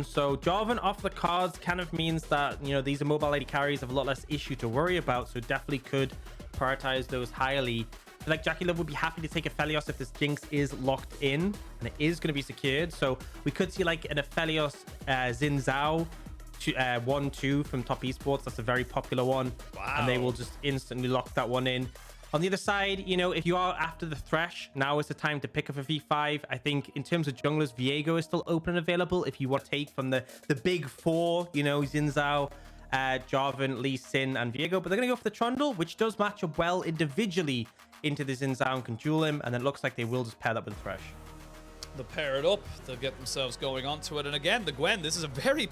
situation. So Jarvan off the cards kind of means that, you know, these are mobile AD carries have a lot less issue to worry about. So definitely could prioritize those highly. I feel like JackeyLove would be happy to take Aphelios if this Jinx is locked in and it is going to be secured. So we could see like an Aphelios Zhao 1-2 from Top Esports. That's a very popular one. Wow. And they will just instantly lock that one in. On the other side, you know, if you are after the Thresh, now is the time to pick up a V5. I think in terms of junglers, Viego is still open and available if you want to take from the big four, you know, Xin Zhao, Jarvan, Lee Sin, and Viego. But they're going to go for the Trundle, which does match up well individually into the Xin Zhao and can duel him. And it looks like they will just pair that with Thresh. They'll pair it up. They'll get themselves going onto it. And again, the Gwen, this is a very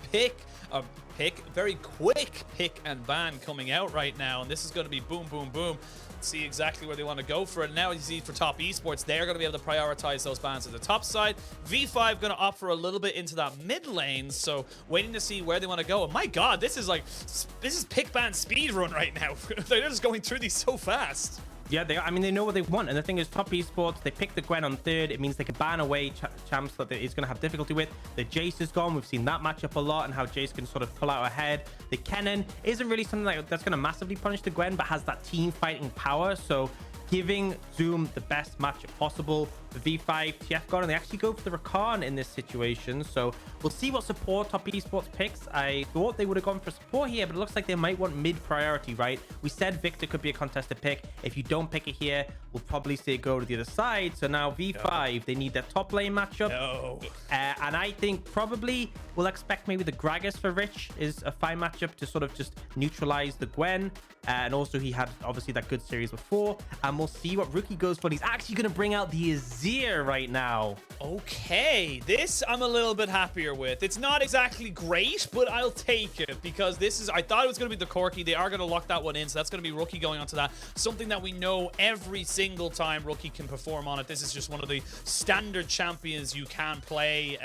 very quick pick and ban coming out right now. And this is going to be boom, boom, boom. See exactly where they want to go for it. Now you see for Top Esports, they're going to be able to prioritize those bans at the top side. V5 going to opt for a little bit into that mid lane, so waiting to see where they want to go. And my god, this is pick ban speed run right now. They're just going through these so fast. Yeah, I mean, they know what they want. And the thing is, Top Esports, they picked the Gwen on third. It means they can ban away champs that he's going to have difficulty with. The Jace is gone. We've seen that matchup a lot and how Jace can sort of pull out ahead. The Kennen isn't really something that's going to massively punish the Gwen, but has that team fighting power. So giving Zoom the best matchup possible. The V5 TF God, and they actually go for the Rakan in this situation. So we'll see what support Top Esports picks. I thought they would have gone for support here, but it looks like they might want mid priority, right? We said Viktor could be a contested pick. If you don't pick it here, we'll probably see it go to the other side. So now V5, they need their top lane matchup. And I think probably we'll expect maybe the Gragas for Rich is a fine matchup to sort of just neutralize the Gwen. And also he had obviously that good series before. And we'll see what Rookie goes for. He's actually going to bring out the Azir right now. Okay, this I'm a little bit happier with. It's not exactly great, but I'll take it because this is, I thought it was going to be the Corki. They are going to lock that one in, so that's going to be Rookie going onto that. Something that we know every single time Rookie can perform on it. This is just one of the standard champions you can play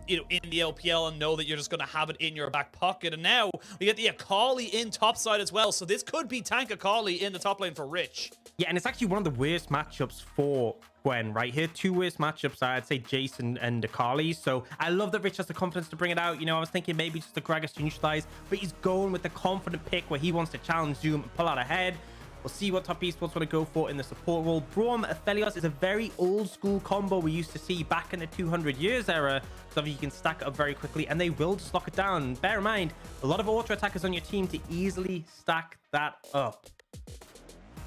you know, in the LPL and know that you're just going to have it in your back pocket. And now we get the Akali in top side as well, so this could be tank Akali in the top lane for Rich. Yeah, and it's actually one of the worst matchups for Gwen right here. Two worst matchups, I'd say Jason and Akali. So I love that Rich has the confidence to bring it out. You know, I was thinking maybe just the Gragas to neutralize, but he's going with the confident pick where he wants to challenge Zoom and pull out ahead. We'll see what Top Esports want to go for in the support role. Braum Aphelios is a very old school combo we used to see back in the 200 years era. So you can stack it up very quickly and they will just lock it down. Bear in mind, a lot of auto attackers on your team to easily stack that up.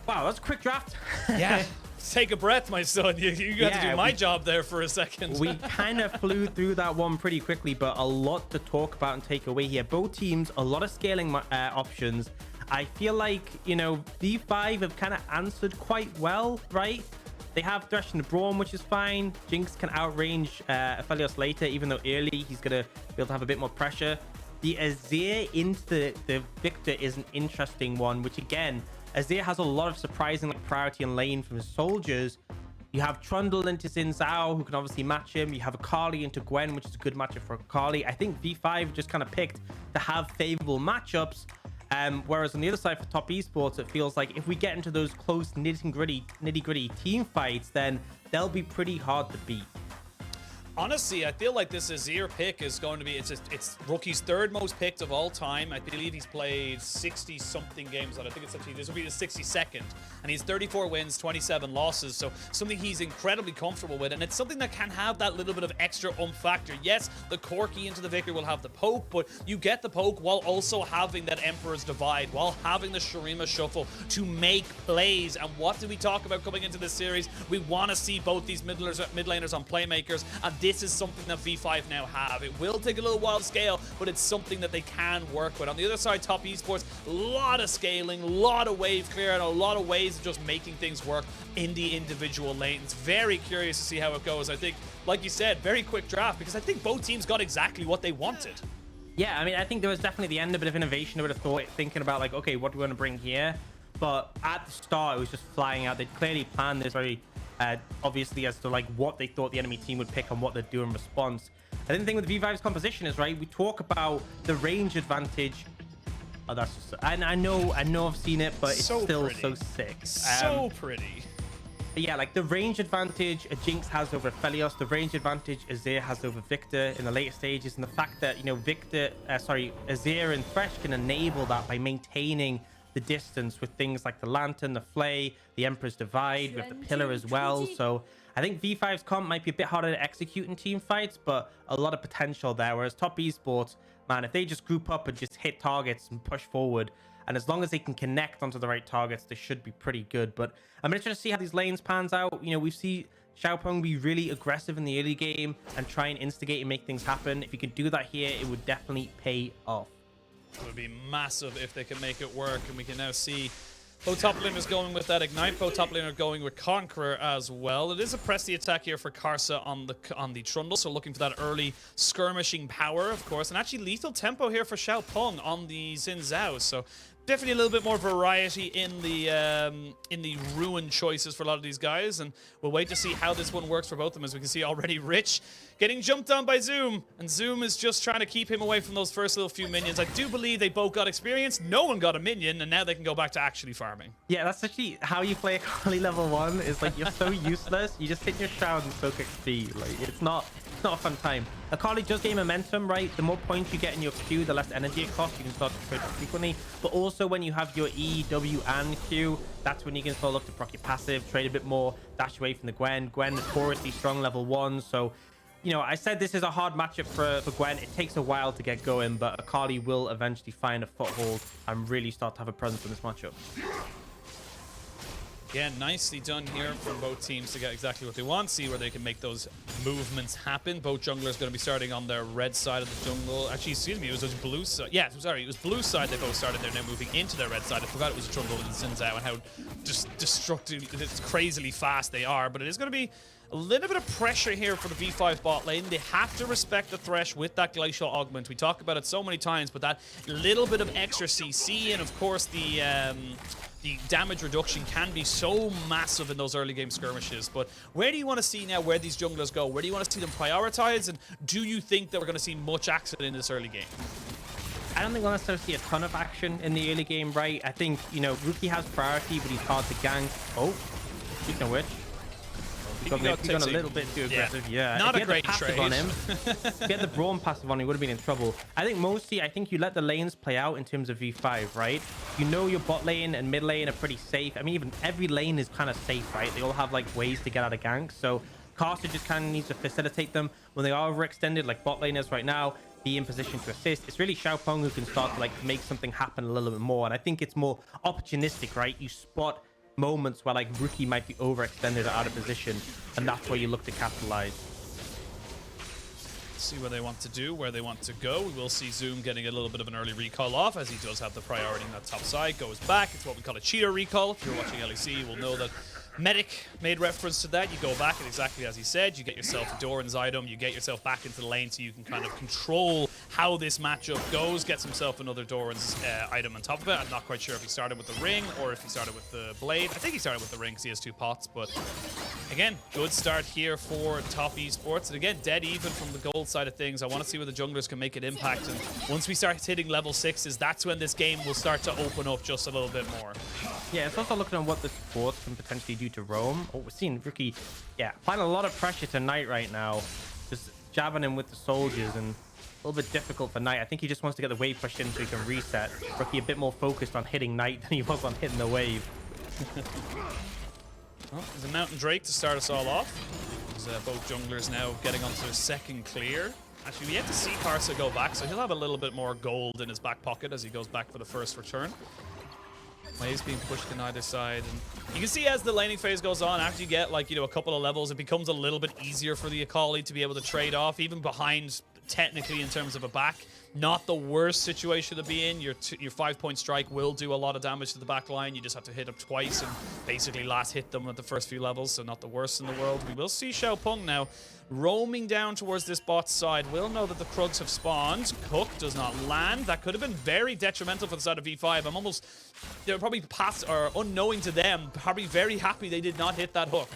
Wow, that's a quick draft. Yeah. Take a breath, my son. You got to do my job there for a second. We kind of flew through that one pretty quickly, but a lot to talk about and take away here. Both teams, a lot of scaling options. I feel like, you know, V5 have kind of answered quite well, right? They have Thresh and Braum, which is fine. Jinx can outrange Aphelios later, even though early he's going to be able to have a bit more pressure. The Azir into the Viktor is an interesting one, which again, Azir has a lot of surprising priority in lane from his soldiers. You have Trundle into Xin Zhao, who can obviously match him. You have Akali into Gwen, which is a good matchup for Akali. I think V5 just kind of picked to have favorable matchups. Whereas on the other side for Top Esports, it feels like if we get into those close nitty-gritty team fights, then they'll be pretty hard to beat. Honestly, I feel like this Azir pick is going to be, it's Rookie's third most picked of all time. I believe he's played 60-something games on it. I think it's actually, this will be the 62nd. And he's 34 wins, 27 losses. So something he's incredibly comfortable with. And it's something that can have that little bit of extra factor. Yes, the Corki into the Viktor will have the poke, but you get the poke while also having that Emperor's Divide, while having the Shurima Shuffle to make plays. And what do we talk about coming into this series? We want to see both these mid laners on playmakers, and this is something that V5 now have. It will take a little while to scale, but it's something that they can work with. On the other side, Top Esports, a lot of scaling, a lot of wave clear, and a lot of ways of just making things work in the individual lanes. Very curious to see how it goes. I think, like you said, very quick draft, because I think both teams got exactly what they wanted. Yeah, I mean, I think there was definitely at the end a bit of innovation. I would have thought, thinking about like, okay, what do we want to bring here? But at the start, it was just flying out. They clearly planned this very obviously as to like what they thought the enemy team would pick and what they'd do in response. I think the thing with V5's composition is, right, we talk about the range advantage. Oh, that's just, I know I've seen it, but it's so still pretty. So sick. So pretty. But yeah, like the range advantage Jinx has over Aphelios, the range advantage Azir has over Viktor in the later stages, and the fact that, you know, Azir and Thresh can enable that by maintaining the distance with things like the Lantern, the Flay, the Emperor's Divide, with the Pillar as well. So I think V5's comp might be a bit harder to execute in team fights, but a lot of potential there. Whereas top esports, man, if they just group up and just hit targets and push forward, and as long as they can connect onto the right targets, they should be pretty good. But I'm interested to see how these lanes pans out. You know, we see Xiaopeng be really aggressive in the early game and try and instigate and make things happen. If you could do that here, it would definitely pay off. It would be massive if they can make it work, and we can now see both top laners going with that Ignite, both top laner going with Conqueror as well. It is a press the attack here for Karsa on the Trundle, so looking for that early skirmishing power, of course, and actually lethal tempo here for Xiaopeng on the Zhao. So definitely a little bit more variety in the ruin choices for a lot of these guys, and we'll wait to see how this one works for both of them. As we can see already, Rich getting jumped on by Zoom, and Zoom is just trying to keep him away from those first little few minions. I do believe they both got experience. No one got a minion, and now they can go back to actually farming. Yeah, that's actually how you play Akali level 1. Is like you're so useless. You just hit your shroud and soak XP. Like it's not a fun time. Akali does gain momentum, right? The more points you get in your Q, the less energy it costs. You can start to trade frequently. But also when you have your E, W, and Q, that's when you can start look to proc your passive, trade a bit more, dash away from the Gwen. Gwen notoriously strong level 1. So, you know, I said this is a hard matchup for Gwen. It takes a while to get going, but Akali will eventually find a foothold and really start to have a presence in this matchup. Again, nicely done here from both teams to get exactly what they want. See where they can make those movements happen. Both junglers going to be starting on their red side of the jungle. Actually, excuse me, it was the blue side. Yeah, sorry, it was blue side they both started. They're now moving into their red side. I forgot it was a Trundle and Zhao and how just destructive, crazily fast they are. But it is going to be a little bit of pressure here for the V5 bot lane. They have to respect the Thresh with that glacial augment. We talk about it so many times, but that little bit of extra CC and, of course, the damage reduction can be so massive in those early game skirmishes. But where do you want to see now where these junglers go? Where do you want to see them prioritize? And do you think that we're going to see much action in this early game? I don't think we'll necessarily see a ton of action in the early game, right? I think, you know, Rookie has priority, but he's hard to gank. Oh, speaking of which, he's gone a little bit too aggressive. Yeah. Not if a great trade on him. If he had the Braum passive on, he would have been in trouble. I think mostly, you let the lanes play out in terms of V5, right? You know your bot lane and mid lane are pretty safe. I mean, even every lane is kind of safe, right? They all have like ways to get out of ganks. So Karsa just kind of needs to facilitate them when they are overextended, like bot laners right now, be in position to assist. It's really Xiaopeng who can start to like make something happen a little bit more. And I think it's more opportunistic, right? You spot moments where like Rookie might be overextended or out of position, and that's where you look to capitalize. See what they want to do, where they want to go. We will see Zoom getting a little bit of an early recall off, as he does have the priority on that top side. Goes back. It's what we call a cheater recall. If you're watching LEC, you will know that Medic made reference to that. You go back and exactly as he said, you get yourself a Doran's item, you get yourself back into the lane so you can kind of control how this matchup goes. Gets himself another Doran's item on top of it. I'm not quite sure if he started with the ring or if he started with the blade. I think he started with the ring because he has 2 pots, but again, good start here for top esports. And again, dead even from the gold side of things. I want to see where the junglers can make an impact, and once we start hitting level 6s, that's when this game will start to open up just a little bit more. Yeah, it's also looking at what the supports can potentially do to roam. Oh, we're seeing Rookie, applying a lot of pressure to Knight right now. Just jabbing him with the soldiers, and a little bit difficult for Knight. I think he just wants to get the wave pushed in so he can reset. Rookie a bit more focused on hitting Knight than he was on hitting the wave. Well, there's a Mountain Drake to start us all off. There's both junglers now getting onto their second clear. Actually, we yet to see Karsa go back, so he'll have a little bit more gold in his back pocket as he goes back for the first return. Waves being pushed on either side, and you can see as the laning phase goes on, after you get like, you know, a couple of levels, it becomes a little bit easier for the Akali to be able to trade off, even behind technically in terms of a back. Not the worst situation to be in. Your 5-point strike will do a lot of damage to the back line. You just have to hit up twice and basically last hit them at the first few levels, so not the worst in the world. We will see Xiaopeng now roaming down towards this bot side. We'll know that the Krugs have spawned. Cook does not land. That could have been very detrimental for the side of V5. I'm almost, they're probably past or unknowing to them, probably very happy they did not hit that hook.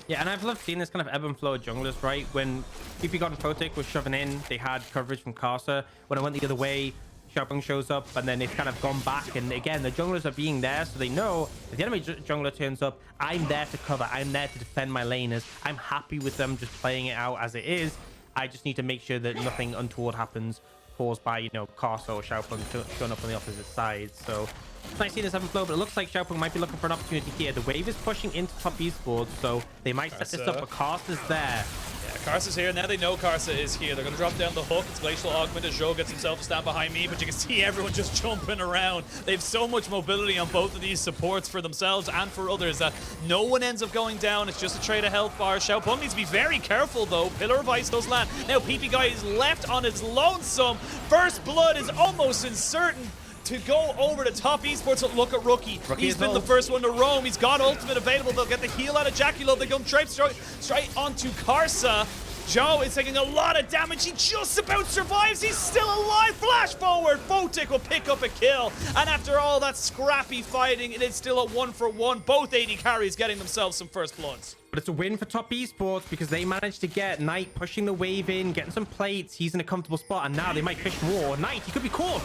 Yeah, and I've loved seeing this kind of ebb and flow of junglers, right? When ppgod and Photic was shoving in, they had coverage from Karsa. When it went the other way, Xiaopeng shows up, and then they've kind of gone back. And again, the junglers are being there, so they know if the enemy jungler turns up, I'm there to cover. I'm there to defend my laners. I'm happy with them just playing it out as it is. I just need to make sure that nothing untoward happens caused by, you know, Karsa or Xiaopeng showing up on the opposite side. So it's nice seeing this happen flow, but it looks like Xiaopeng might be looking for an opportunity here. The wave is pushing into top esports, so they might set this up, but Karsa's there. Yeah, Karsa's here. Now they know Karsa is here. They're going to drop down the hook. It's Glacial Augment as Zhuo gets himself to stand behind me, but you can see everyone just jumping around. They have so much mobility on both of these supports for themselves and for others that no one ends up going down. It's just a trade of health bar. Xiaopeng needs to be very careful, though. Pillar of Ice does land. Now ppgod is left on his lonesome. First blood is almost certain to go over to top esports. Look at Rookie. He's been the first one to roam. He's got ultimate available. They'll get the heal out of JackeyLove. They come straight onto Karsa. Zhao is taking a lot of damage. He just about survives. He's still alive. Flash forward. Photic will pick up a kill. And after all that scrappy fighting, it is still a 1-for-1. Both AD carries getting themselves some first bloods. But it's a win for top esports because they managed to get Knight pushing the wave in, getting some plates. He's in a comfortable spot, and now they might fish more. Knight, he could be caught.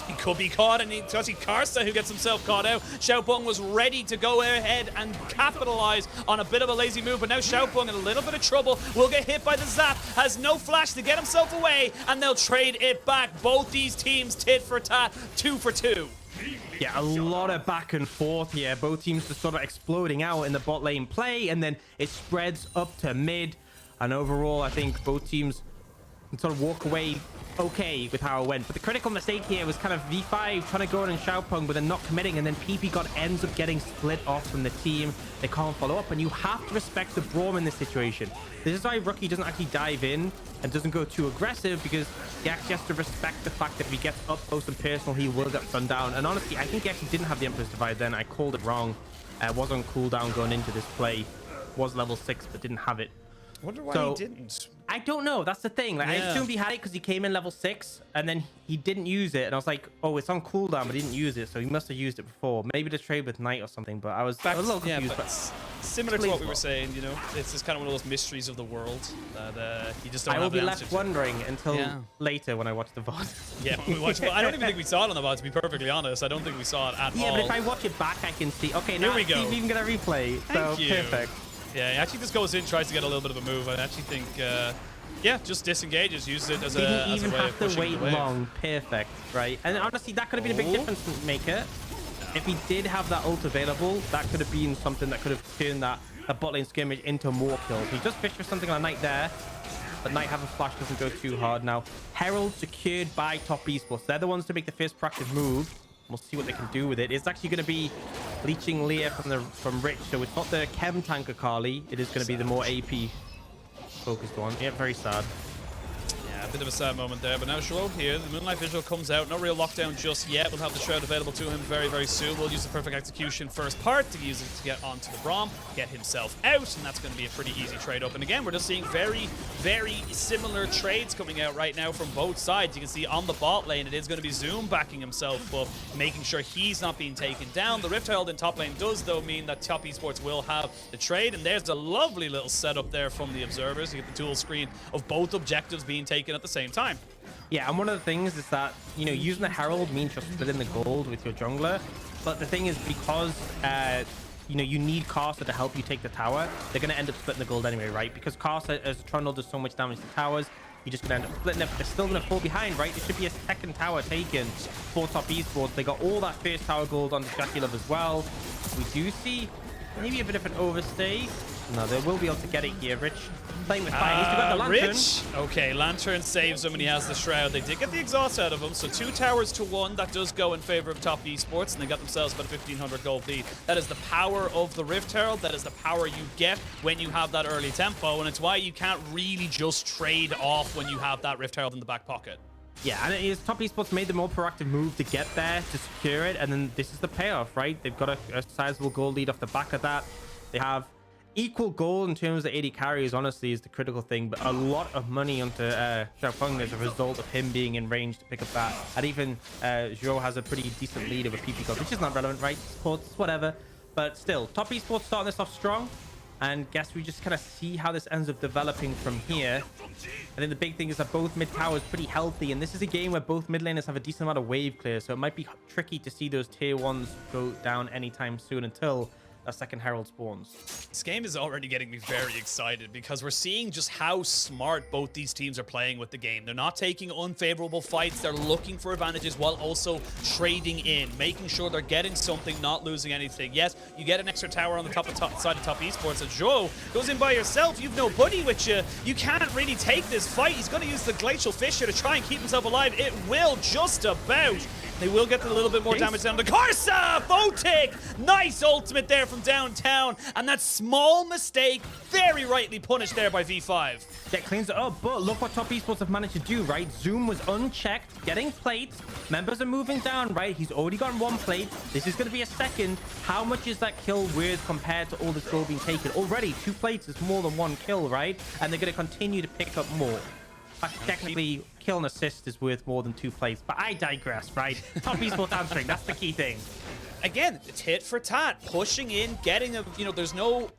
He could be caught, and it's actually Karsa who gets himself caught out. Xiaopeng was ready to go ahead and capitalize on a bit of a lazy move, but now Xiaopeng in a little bit of trouble. Will get hit by the zap, has no flash to get himself away, and they'll trade it back. Both these teams tit for tat, 2 for 2. Yeah, a lot of back and forth here. Both teams just sort of exploding out in the bot lane play, and then it spreads up to mid. And overall, I think both teams can sort of walk away okay with how it went. But the critical mistake here was kind of V5 trying to go in and Xiaopeng, but then not committing, and then ppgod ends up getting split off from the team. They can't follow up, and you have to respect the Braum in this situation. This is why Rookie doesn't actually dive in and doesn't go too aggressive, because he actually has to respect the fact that if he gets up close and personal, he will get stunned down. And honestly, I think he actually didn't have the Emperor's Divide then. I called it wrong. Was on cooldown going into this play. Was level 6, but didn't have it. I wonder why he didn't. I don't know. That's the thing. Like, I assumed he had it because he came in level 6 and then he didn't use it. And I was like, oh, it's on cooldown, but he didn't use it. So he must have used it before. Maybe to trade with Knight or something. But I was a little confused. Yeah, but similar to what we were saying, you know, it's just kind of one of those mysteries of the world that you just don't have an answer to. I will be left wondering until later when I watch the VODS. Yeah, when we watch. Well, I don't even think we saw it on the VODS, to be perfectly honest. I don't think we saw it at all. Yeah, but if I watch it back, I can see. Okay, now we even get a replay. So perfect. Yeah, he actually just goes in, tries to get a little bit of a move. I actually think, yeah, just disengages, uses it as a way of pushing the wave. Didn't even have to wait long. Perfect, right? And honestly, that could have been a big difference maker. If he did have that ult available, that could have been something that could have turned that bot lane skirmish into more kills. He just fished for something on Knight there, but Knight having flash doesn't go too hard. Now, Herald secured by top esports. They're the ones to make the first proactive move. We'll see what they can do with it. It's actually going to be leeching Leah from Rich, so it's not the chem tank Akali. It is going to be the more AP focused one. Yeah, very sad. Yeah, a bit of a sad moment there, but now Zhuo here. The Moonlight Visual comes out. No real lockdown just yet. We'll have the Shroud available to him very, very soon. We'll use the Perfect Execution first part to use it to get onto the Braum, get himself out, and that's going to be a pretty easy trade up. And again, we're just seeing very, very similar trades coming out right now from both sides. You can see on the bot lane, it is going to be Zoom backing himself up, making sure he's not being taken down. The Rift Herald in top lane does, though, mean that top esports will have the trade, and there's a lovely little setup there from the observers. You get the dual screen of both objectives being taken at the same time. Yeah, and one of the things is that, you know, using the Herald means you're splitting the gold with your jungler. But the thing is, because, you know, you need Karsa to help you take the tower, they're going to end up splitting the gold anyway, right? Because Karsa, as Trundle, does so much damage to towers, you're just going to end up splitting it. But they're still going to fall behind, right? There should be a second tower taken for top esports. They got all that first tower gold on the JackeyLove as well. We do see maybe a bit of an overstay. No, they will be able to get it here. Rich playing with fire. He's still got the lantern. Rich, okay, lantern saves him and he has the shroud. They did get the exhaust out of him, so 2 towers to 1. That does go in favor of top esports, and they got themselves about a 1,500 gold lead. That is the power of the Rift Herald. That is the power you get when you have that early tempo, and it's why you can't really just trade off when you have that Rift Herald in the back pocket. Yeah, and it is top esports made the more proactive move to get there, to secure it, and then this is the payoff, right? They've got a sizable gold lead off the back of that. They have equal goal in terms of AD carries, honestly, is the critical thing, but a lot of money onto Xiaopeng as a result of him being in range to pick up that. And even Zhuo has a pretty decent lead over ppgod, which is not relevant, right? Sports, whatever. But still, top esports starting this off strong. And guess we just kind of see how this ends up developing from here. I think the big thing is that both mid towers pretty healthy, and this is a game where both mid laners have a decent amount of wave clear, so it might be tricky to see those tier 1s go down anytime soon until a second Herald spawns. This game is already getting me very excited because we're seeing just how smart both these teams are playing with the game. They're not taking unfavorable fights. They're looking for advantages while also trading in, making sure they're getting something, not losing anything. Yes, you get an extra tower on the side of top esports. And Zhuo goes in by yourself. You've no buddy with you. You can't really take this fight. He's going to use the Glacial Fissure to try and keep himself alive. It will just about. They will get a little bit more damage down to Karsa! Photic! Nice ultimate there from downtown. And that small mistake, very rightly punished there by V5. That cleans it up, but look what top esports have managed to do, right? Zoom was unchecked, getting plates. Members are moving down, right? He's already gotten 1 plate. This is going to be a second. How much is that kill worth compared to all this gold being taken? Already, 2 plates is more than 1 kill, right? And they're going to continue to pick up more. Technically, kill and assist is worth more than 2 plates, but I digress, right? Top esports answering, that's the key thing. Again, it's hit for tat, pushing in, getting a, there's no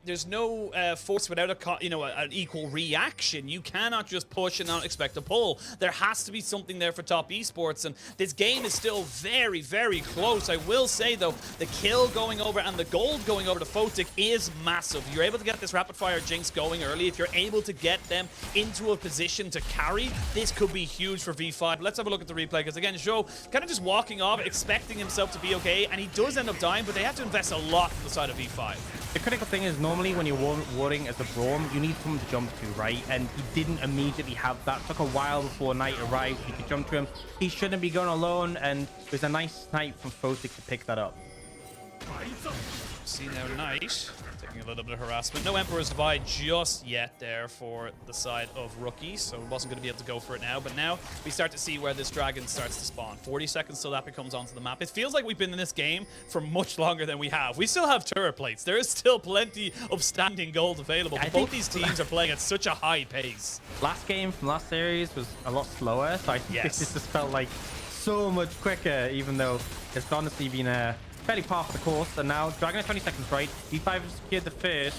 force without an equal reaction. You cannot just push and not expect a pull. There has to be something there for top esports, and this game is still very, very close. I will say though, the kill going over and the gold going over to Photic is massive. You're able to get this rapid fire Jinx going early. If you're able to get them into a position to carry, this could be huge for V5. Let's have a look at the replay, because again, Zhou kind of just walking off, expecting himself to be okay, and he does end up dying, but they have to invest a lot from the side of V5. The critical thing is normally when you're warding as a Braum, you need someone to jump to, right? And he didn't immediately have that. It took a while before Knight arrived. He could jump to him. He shouldn't be going alone, and it was a nice snipe from Photic to pick that up. See now Knight taking a little bit of harassment. No Emperor's Divide just yet there for the side of Rookie, so wasn't going to be able to go for it now. But now we start to see where this dragon starts to spawn. 40 seconds till that becomes onto the map. It feels like we've been in this game for much longer than we have. We still have turret plates. There is still plenty of standing gold available. But both these teams are playing at such a high pace. Last game from last series was a lot slower, so I think this just felt like so much quicker, even though it's honestly been a fairly par for the course. And now Dragon at 20 seconds, right? V5 has secured the first.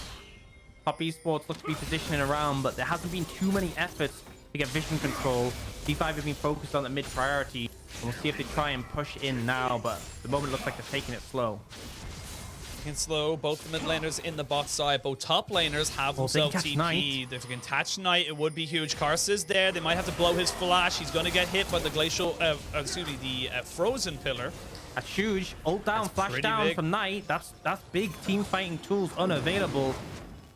Top esports look to be positioning around, but there hasn't been too many efforts to get vision control. V5 have been focused on the mid priority, and we'll see if they try and push in now, but at the moment it looks like they're taking it slow. Taking slow, both the mid laners in the bot side, both top laners have themselves TP. Knight. If we can catch Knight, it would be huge. Karsa is there. They might have to blow his flash. He's going to get hit by the glacial, the frozen pillar. That's huge. Ult down, flash down big. from Knight. That's big team fighting tools unavailable.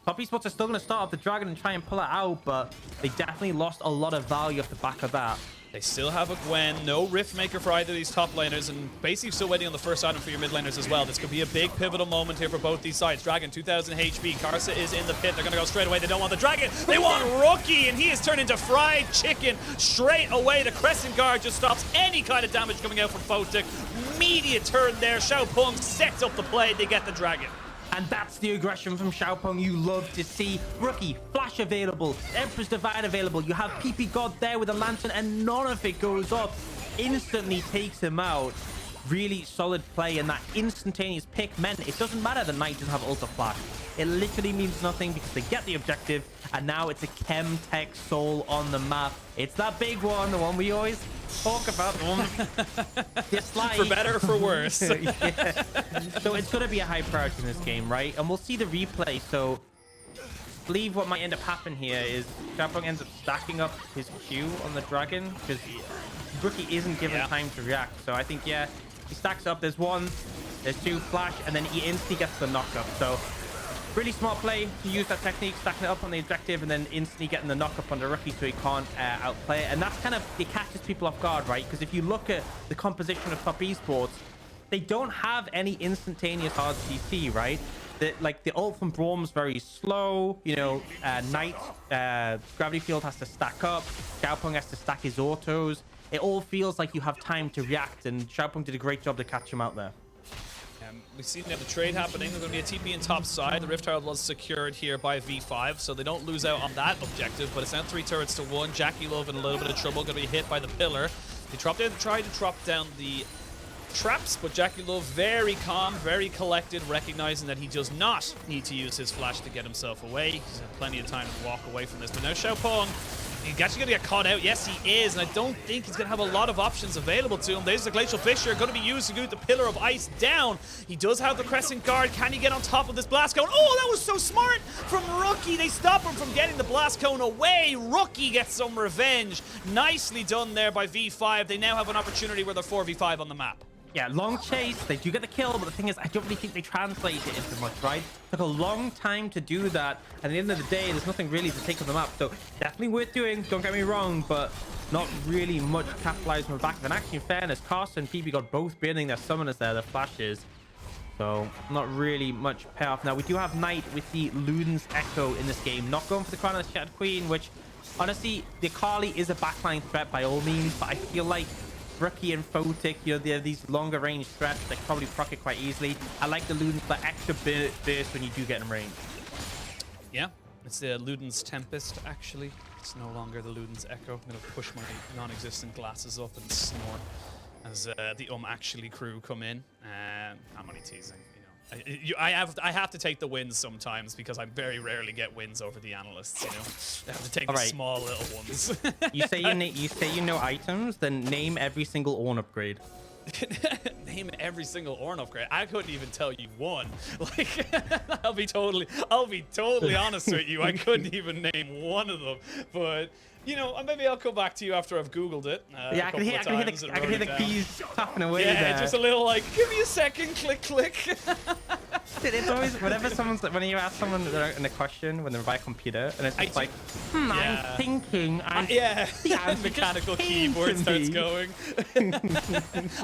Top esports are still going to start off the dragon and try and pull it out, but they definitely lost a lot of value off the back of that. They still have a Gwen, no Rift Maker for either of these top laners, and basically still waiting on the first item for your mid laners as well. This could be a big pivotal moment here for both these sides. Dragon, 2000 HP. Karsa is in the pit. They're going to go straight away. They don't want the Dragon. They want Rookie, and he is turned into fried chicken straight away. The Crescent Guard just stops any kind of damage coming out from Photic. Immediate turn there. Xiaopeng sets up the play. They get the Dragon. And that's the aggression from Xiaopeng you love to see. Rookie, flash available, Emperor's Divide available. You have ppgod there with a lantern, and none of it goes up. Instantly takes him out. Really solid play, and that instantaneous pick meant it doesn't matter that Knight doesn't have Ultra Flash. It literally means nothing because they get the objective, and now it's a Chem Tech Soul on the map. It's that big one, the one we always talk about, the one dislike. For better or for worse. Yeah. So it's going to be a high priority in this game, right? And we'll see the replay. So I believe what might end up happening here is Xiaopeng ends up stacking up his Q on the dragon because Rookie isn't given time to react. So I think, he stacks up. There's 1, there's 2, flash, and then he instantly gets the knockup. So really smart play to use that technique, stacking it up on the objective, and then instantly getting the knockup on the Rookie so he can't outplay it. And that's kind of, it catches people off guard, right? Because if you look at the composition of top esports, they don't have any instantaneous hard CC, right? The ult from Braum's very slow. Knight, Gravity Field has to stack up. Xiaopeng has to stack his autos. It all feels like you have time to react, and Xiaopeng did a great job to catch him out there. We've seen the trade happening. There's going to be a TP in top side. The Rift Herald was secured here by V5, so they don't lose out on that objective, but it's now 3 turrets to 1. JackeyLove in a little bit of trouble, going to be hit by the pillar. They try to drop down the traps, but JackeyLove very calm, very collected, recognizing that he does not need to use his flash to get himself away. He's had plenty of time to walk away from this. But now Xiaopeng, he's actually going to get caught out. Yes, he is, and I don't think he's going to have a lot of options available to him. There's the Glacial Fissure, going to be used to get the Pillar of Ice down. He does have the Crescent Guard. Can he get on top of this Blast Cone? Oh, that was so smart from Rookie. They stop him from getting the Blast Cone away. Rookie gets some revenge. Nicely done there by V5. They now have an opportunity where they're 4v5 on the map. Yeah, long chase. They do get the kill, but the thing is, I don't really think they translate it into much, right? Took a long time to do that, and at the end of the day, there's nothing really to take on them up. So definitely worth doing. Don't get me wrong, but not really much capitalized from the back. And actually, in fairness, Karsa and ppgod both burning their summoners there, their flashes. So not really much payoff. Now we do have Knight with the Luden's Echo in this game. Not going for the Crown of the Shattered Queen, which honestly, the Akali is a backline threat by all means, but I feel like Rookie and Photic, you know, they have these longer range threats that probably proc it quite easily. I like the Ludens for extra burst when you do get in range. Yeah, it's the Luden's Tempest, actually. It's no longer the Luden's Echo. I'm going to push my non-existent glasses up and snort as the actually crew come in. I'm only teasing. I have to take the wins sometimes because I very rarely get wins over the analysts. You know, I have to take the small little ones. You say you know items, then name every single Ornn upgrade. Name every Single Ornn upgrade. I couldn't even tell you one. Like, I'll be totally honest with you. I couldn't even name one of them. But you know, maybe I'll come back to you after I've Googled it. Yeah, I can hear the keys tapping away. Yeah, there. Just a little like, give me a second, click, click. It's always whenever when you ask someone in a question when they're by a computer, and it's just like, yeah. I'm thinking. Yeah, the mechanical keyboard starts going.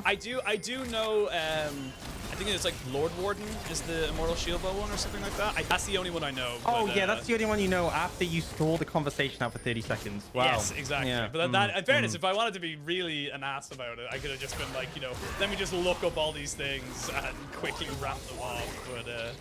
I do know. I think it's like Lord Warden is the Immortal Shieldbow one or something like that. That's the only one I know. Oh, but, yeah, that's the only one you know after you stall the conversation out for 30 seconds. Wow. Yes, exactly. Yeah. But that, in fairness, if I wanted to be really an ass about it, I could have just been like, you know, let me just look up all these things and quickly wrap them off. But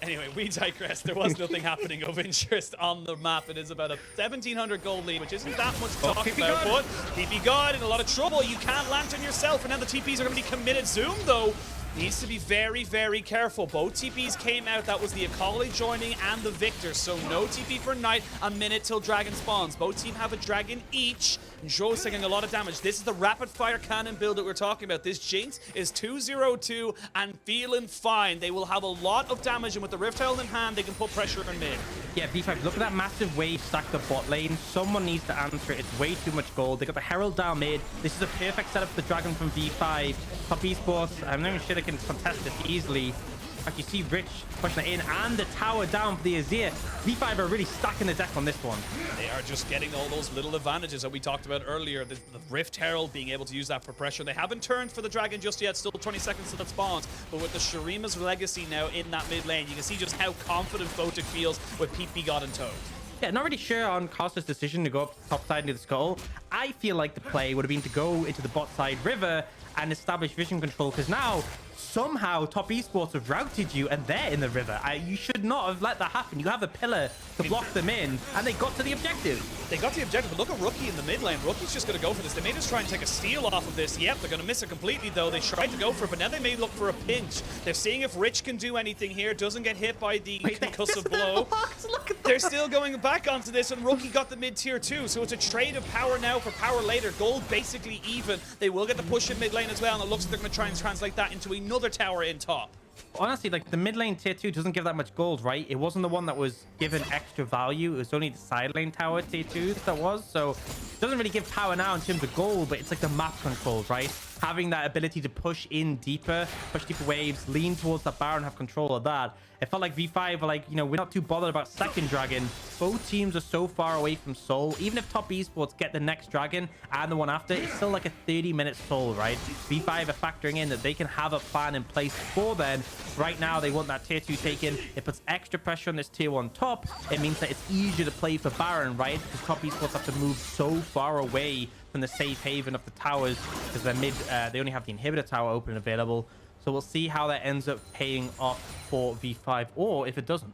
anyway, we digress. There was nothing happening of interest on the map. It is about a 1,700 gold lead, which isn't that much to talk about. But ppgod in a lot of trouble. You can't lantern yourself, and now the TPs are going to be committed. Zoom, though, needs to be very, very careful. Both TPs came out. That was the Akali joining and the Viktor. So no TP for Knight. A minute till Dragon spawns. Both teams have a Dragon each. And Zhuo's taking a lot of damage. This is the rapid fire cannon build that we're talking about. This Jinx is 202 and feeling fine. They will have a lot of damage, and with the Rift Herald in hand, they can put pressure on mid. Yeah, V5, look at that massive wave stacked up bot lane. Someone needs to answer it. It's way too much gold. They got the Herald down mid. This is a perfect setup for the Dragon from V5. Top Esports, I'm not even sure they can contest this easily. Like you see Rich pushing it in, and the tower down for the Azir. V5 are really stacking the deck on this one. They are just getting all those little advantages that we talked about earlier. The Rift Herald being able to use that for pressure. They haven't turned for the Dragon just yet. Still 20 seconds till it spawns. But with the Shurima's Legacy now in that mid lane, you can see just how confident Photic feels with ppgod in tow. Yeah, not really sure on Karsa's decision to go up top side into the skull. I feel like the play would have been to go into the bot side river and establish vision control, because now somehow Top Esports have routed you and they're in the river. You should not have let that happen. You have a pillar to block them in, and they got to the objective. They got the objective, but look at Rookie in the mid lane. Rookie's just going to go for this. They may just try and take a steal off of this. Yep, they're going to miss it completely, though. They tried to go for it, but now they may look for a pinch. They're seeing if Rich can do anything here. Doesn't get hit by the concussive blow. They're still going back onto this, and Rookie got the mid tier too. So it's a trade of power now for power later. Gold basically even. They will get the push in mid lane as well, and it looks like they're going to try and translate that into another tower in top. Honestly, like the mid lane tier 2 doesn't give that much gold, right? It wasn't the one that was given extra value. It was only the side lane tower tier 2 that was. So it doesn't really give power now in terms of gold, but it's like the map controls, right? Having that ability to push in deeper, push deeper waves, lean towards that Baron, have control of that. It felt like V5 were like, you know, we're not too bothered about second Dragon. Both teams are so far away from Soul. Even if Top Esports get the next Dragon and the one after, it's still like a 30-minute Soul, right? V5 are factoring in that they can have a plan in place before then. Right now, they want that tier 2 taken. It puts extra pressure on this tier 1 top. It means that it's easier to play for Baron, right? Because Top Esports have to move so far away from the safe haven of the towers, because they're mid, they only have the inhibitor tower open and available. So we'll see how that ends up paying off for V5, or if it doesn't.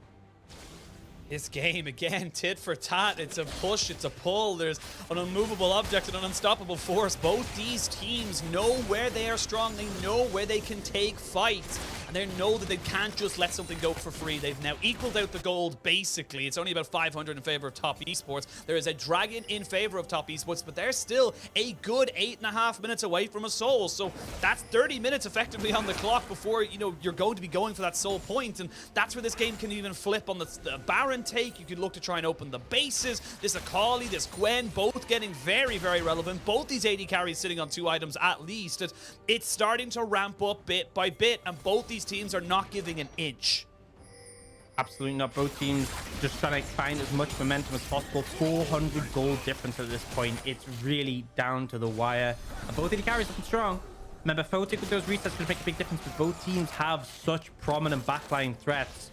This game, again, tit for tat. It's a push, it's a pull. There's an unmovable object and an unstoppable force. Both these teams know where they are strong. They know where they can take fights. And they know that they can't just let something go for free. They've now equaled out the gold, basically. It's only about 500 in favor of Top Esports. There is a dragon in favor of Top Esports, but they're still a good 8.5 minutes away from a soul. So that's 30 minutes effectively on the clock before, you know, you're going to be going for that soul point. And that's where this game can even flip on the Baron take. You could look to try and open the bases. This Akali, this Gwen, both getting very, very relevant. Both these AD carries sitting on 2 items at least. It's starting to ramp up bit by bit, and both these teams are not giving an inch. Absolutely not. Both teams just trying to find as much momentum as possible. 400 gold difference at this point. It's really down to the wire. And both AD carries looking strong. Remember, Photic with those resets could make a big difference, but both teams have such prominent backline threats.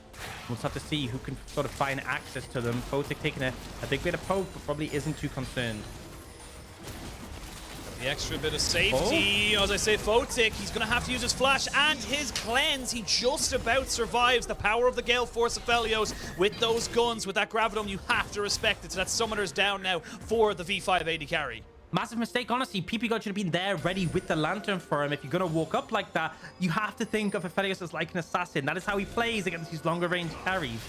We'll just have to see who can sort of find access to them. Photic taking a big bit of poke, but probably isn't too concerned. The extra bit of safety. As I say, Photic, he's going to have to use his flash and his cleanse. He just about survives the power of the Gale Force Aphelios with those guns, with that Graviton. You have to respect it. So that Summoner's down now for the V5 AD carry. Massive mistake, honestly. ppgod should have been there ready with the lantern for him. If you're going to walk up like that, you have to think of Aphelios as like an assassin. That is how he plays against these longer range carries.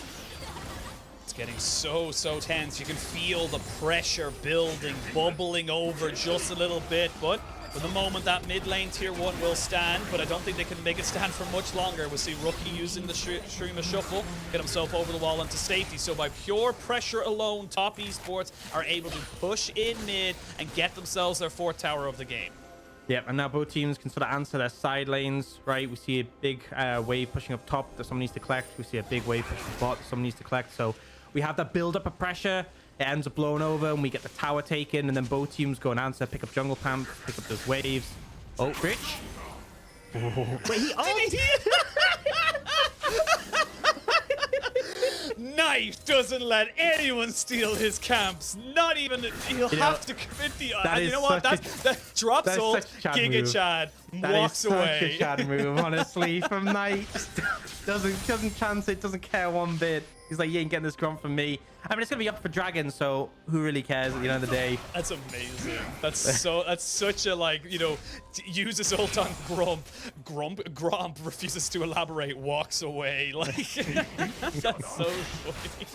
It's getting so tense. You can feel the pressure building, bubbling over just a little bit. But for the moment, that mid lane tier 1 will stand, but I don't think they can make it stand for much longer. We'll see Rookie using the stream of shuffle, get himself over the wall into safety. So by pure pressure alone, Top Esports are able to push in mid and get themselves their 4th tower of the game. Yeah, and now both teams can sort of answer their side lanes, right? We see a big wave pushing up top that someone needs to collect. We see a big wave pushing bot that someone needs to collect. So we have that build up of pressure. It ends up blowing over, and we get the tower taken, and then both teams go and answer, pick up jungle pump, pick up those waves. Oh, Rich. Oh. Wait, he Knife doesn't let anyone steal his camps. Not even he'll have to commit the. You know what? That drops ult. Giga Chad walks away. That is such a Chad move, honestly. From Knight, doesn't chance it. Doesn't care one bit. He's like, you ain't getting this grunt from me. I mean, it's gonna be up for Dragon, so who really cares at the end of the day? That's amazing. That's such a, like, you know, use his ult on Grump refuses to elaborate, walks away. Like, that's so funny.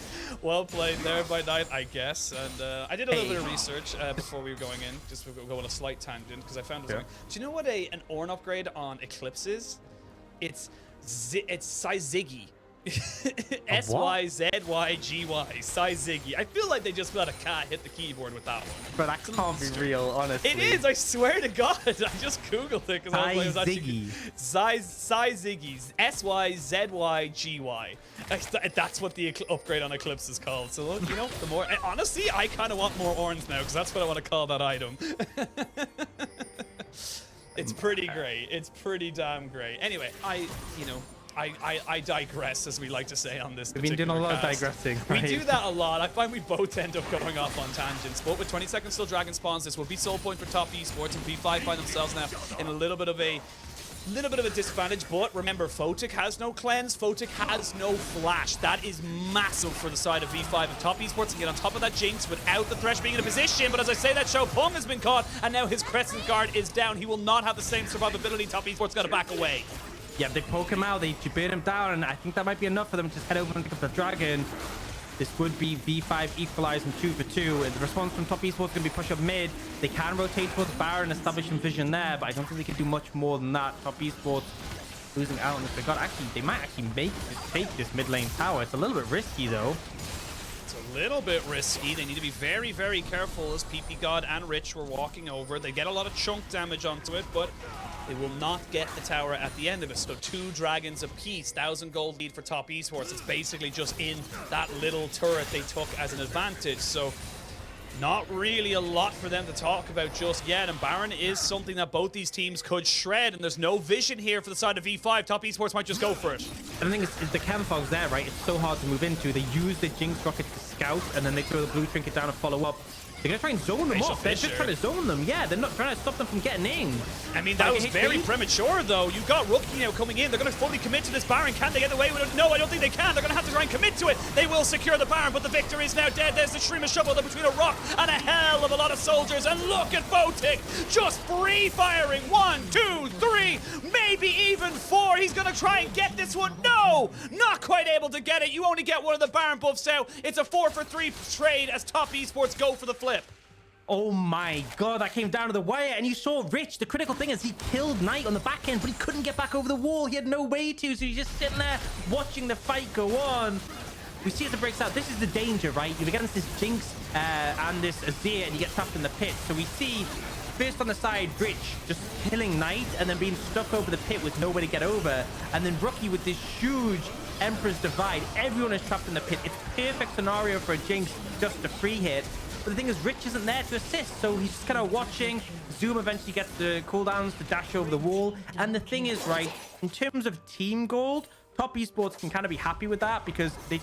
Well played there by Knight, I guess. And I did a little bit of research before we were going in, just to go on a slight tangent, because I found something. Do you know what an Ornn upgrade on Eclipse is? It's Syzygy. S-Y-Z-Y-G-Y, Syzygy. I feel like they just let a cat hit the keyboard with that one. But that can't be real, honestly. It is, I swear to God. I just googled it because I was actually Syzygy, S-Y-Z-Y-G-Y. That's what the upgrade on Eclipse is called. So look, you know, the more honestly, I kind of want more Ornns now because that's what I want to call that item. It's pretty great. It's pretty damn great. Anyway, I digress, as we like to say on this. We've been doing a lot of digressing. Right? We do that a lot. I find we both end up going off on tangents. But with 20 seconds till Dragon spawns, this will be soul point for Top Esports, and V5 find themselves now in a little bit of a disadvantage. But remember, Photic has no cleanse. Photic has no flash. That is massive for the side of V5 and Top Esports to get on top of that Jinx without the Thresh being in a position. But as I say, that Xiaopeng has been caught, and now his Crescent Guard is down. He will not have the same survivability. Top Esports got to back away. Yeah, they poke him out, they burn him down, and I think that might be enough for them to just head over and pick up the Dragon. This would be V5 equalizing 2 for 2. The response from Top Esports is going to be push up mid. They can rotate towards Baron, establishing vision there, but I don't think they can do much more than that. Top Esports losing out on this regard. Actually, they might actually take this mid lane tower. It's a little bit risky, though. It's a little bit risky. They need to be very, very careful as ppgod and Rich were walking over. They get a lot of chunk damage onto it, but they will not get the tower at the end of it. So 2 dragons apiece, 1,000 gold lead for Top Esports. It's basically just in that little turret they took as an advantage. So not really a lot for them to talk about just yet. And Baron is something that both these teams could shred. And there's no vision here for the side of V5. Top Esports might just go for it. And the thing is the chem fog's there, right? It's so hard to move into. They use the Jinx rocket to scout, and then they throw the blue trinket down and follow up. They're gonna try and zone them Facial off. They're just fissure. trying to zone them. Yeah, they're not trying to stop them from getting in. I mean, that was very premature, though. You've got Rookie now coming in. They're going to fully commit to this Baron. Can they get away with it? No, I don't think they can. They're going to have to try and commit to it. They will secure the Baron, but the Viktor is now dead. There's the Stream of Shovel between a rock and a hell of a lot of soldiers. And look at Photic just free-firing. 1, 2, 3, maybe even 4. He's going to try and get this one. No, not quite able to get it. You only get one of the Baron buffs out. It's a 4-for-3 trade as Top Esports go for the flip. Oh my god, that came down to the wire, and you saw Rich. The critical thing is he killed Knight on the back end, but he couldn't get back over the wall. He had no way to, so he's just sitting there watching the fight go on. We see as it breaks out, this is the danger, right? You're against this Jinx and this Azir, and you get trapped in the pit. So we see, first on the side, Rich just killing Knight, and then being stuck over the pit with nowhere to get over. And then Rookie with this huge Emperor's Divide. Everyone is trapped in the pit. It's perfect scenario for a Jinx just to free hit. But the thing is, Rich isn't there to assist, so he's just kind of watching. Zoom eventually gets the cooldowns to dash over the wall. And the thing is, right, in terms of team gold, Top Esports can kind of be happy with that because they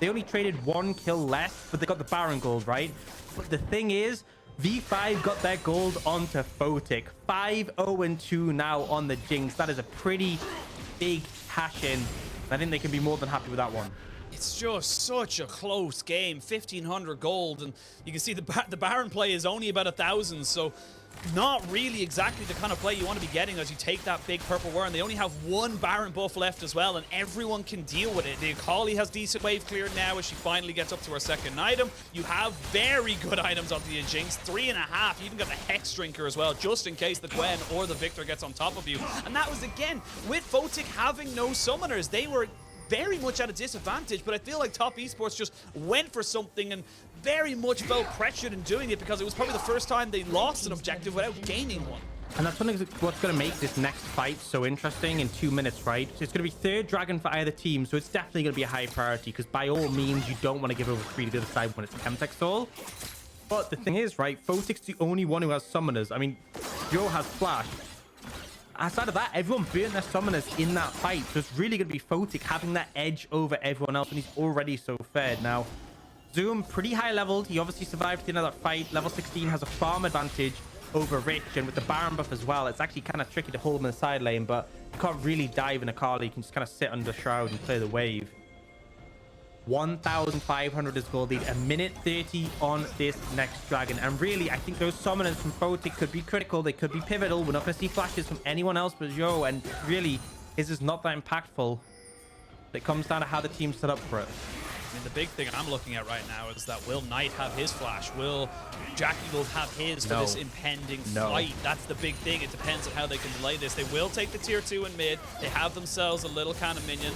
only traded 1 kill less, but they got the Baron gold, right? But the thing is, V5 got their gold onto Photic. 5-0-2 now on the Jinx. That is a pretty big cash in. I think they can be more than happy with that one. It's just such a close game. 1,500 gold, and you can see the Baron play is only about 1,000, so not really exactly the kind of play you want to be getting as you take that big purple ward. And they only have 1 Baron buff left as well, and everyone can deal with it. The Akali has decent wave cleared now as she finally gets up to her 2nd item. You have very good items on the Jinx, 3.5. You even got the Hex Drinker as well, just in case the Gwen or the Viktor gets on top of you. And that was, again, with Photic having no summoners. They were very much at a disadvantage, but I feel like Top Esports just went for something and very much felt pressured in doing it because it was probably the first time they lost an objective without gaining one. And that's what's going to make this next fight so interesting in 2 minutes, right? So it's going to be 3rd dragon for either team, so it's definitely going to be a high priority because by all means, you don't want to give over 3 to the other side when it's Chemtech stall. But the thing is, right, Photic's the only one who has summoners. I mean, Zhuo has Flash. Outside of that, everyone burnt their summoners in that fight. So it's really going to be Photic having that edge over everyone else when he's already so fed. Now, Zoom, pretty high leveled. He obviously survived another fight. Level 16 has a farm advantage over Rich. And with the Baron buff as well, it's actually kind of tricky to hold him in the side lane. But you can't really dive in Akali. You can just kind of sit under Shroud and play the wave. 1,500 is gold lead, a minute 30 on this next dragon. And really, I think those summoners from Photic could be critical. They could be pivotal. We're not going to see flashes from anyone else but Zhou. And really, his is not that impactful. It comes down to how the team's set up for it. I mean, the big thing I'm looking at right now is that will Knight have his flash? Will JackeyLove have his for this impending fight? That's the big thing. It depends on how they can delay this. They will take the tier 2 in mid. They have themselves a little kind of minion.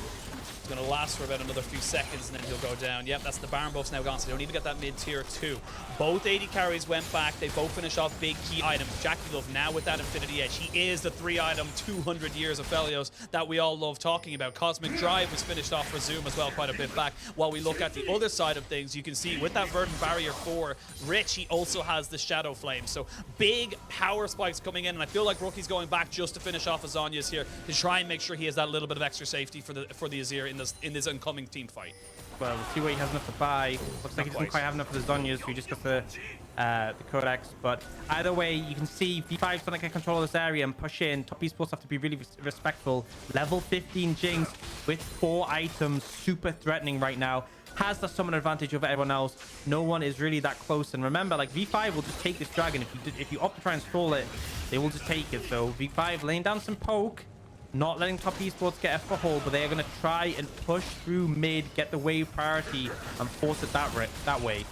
Going to last for about another few seconds and then he'll go down. Yep, that's the Baron buff's now gone, so they don't even get that mid tier 2. Both AD carries went back. They both finish off big key items. JackeyLove now with that Infinity Edge. He is the 3-item 200 years of Aphelios that we all love talking about. Cosmic Drive was finished off for Zoom as well quite a bit back. While we look at the other side of things, you can see with that Verdant Barrier 4, Rich, he also has the Shadow Flame. So big power spikes coming in, and I feel like Rookie's going back just to finish off Azanya's here to try and make sure he has that little bit of extra safety for the Azir in this incoming team fight. Well, we'll see what he has enough to buy. Looks like he doesn't quite have enough for the Zhonyas, so he just got the Codex. But either way, you can see V5's trying to get control of this area and push in. Top Esports have to be really respectful. Level 15 Jinx with 4 items, super threatening right now. Has the summon advantage over everyone else. No one is really that close. And remember, like, V5 will just take this dragon. If you opt to try and stall it, they will just take it. So V5 laying down some poke. Not letting Top Esports get a foothold, but they are going to try and push through mid, get the wave priority, and force it that way.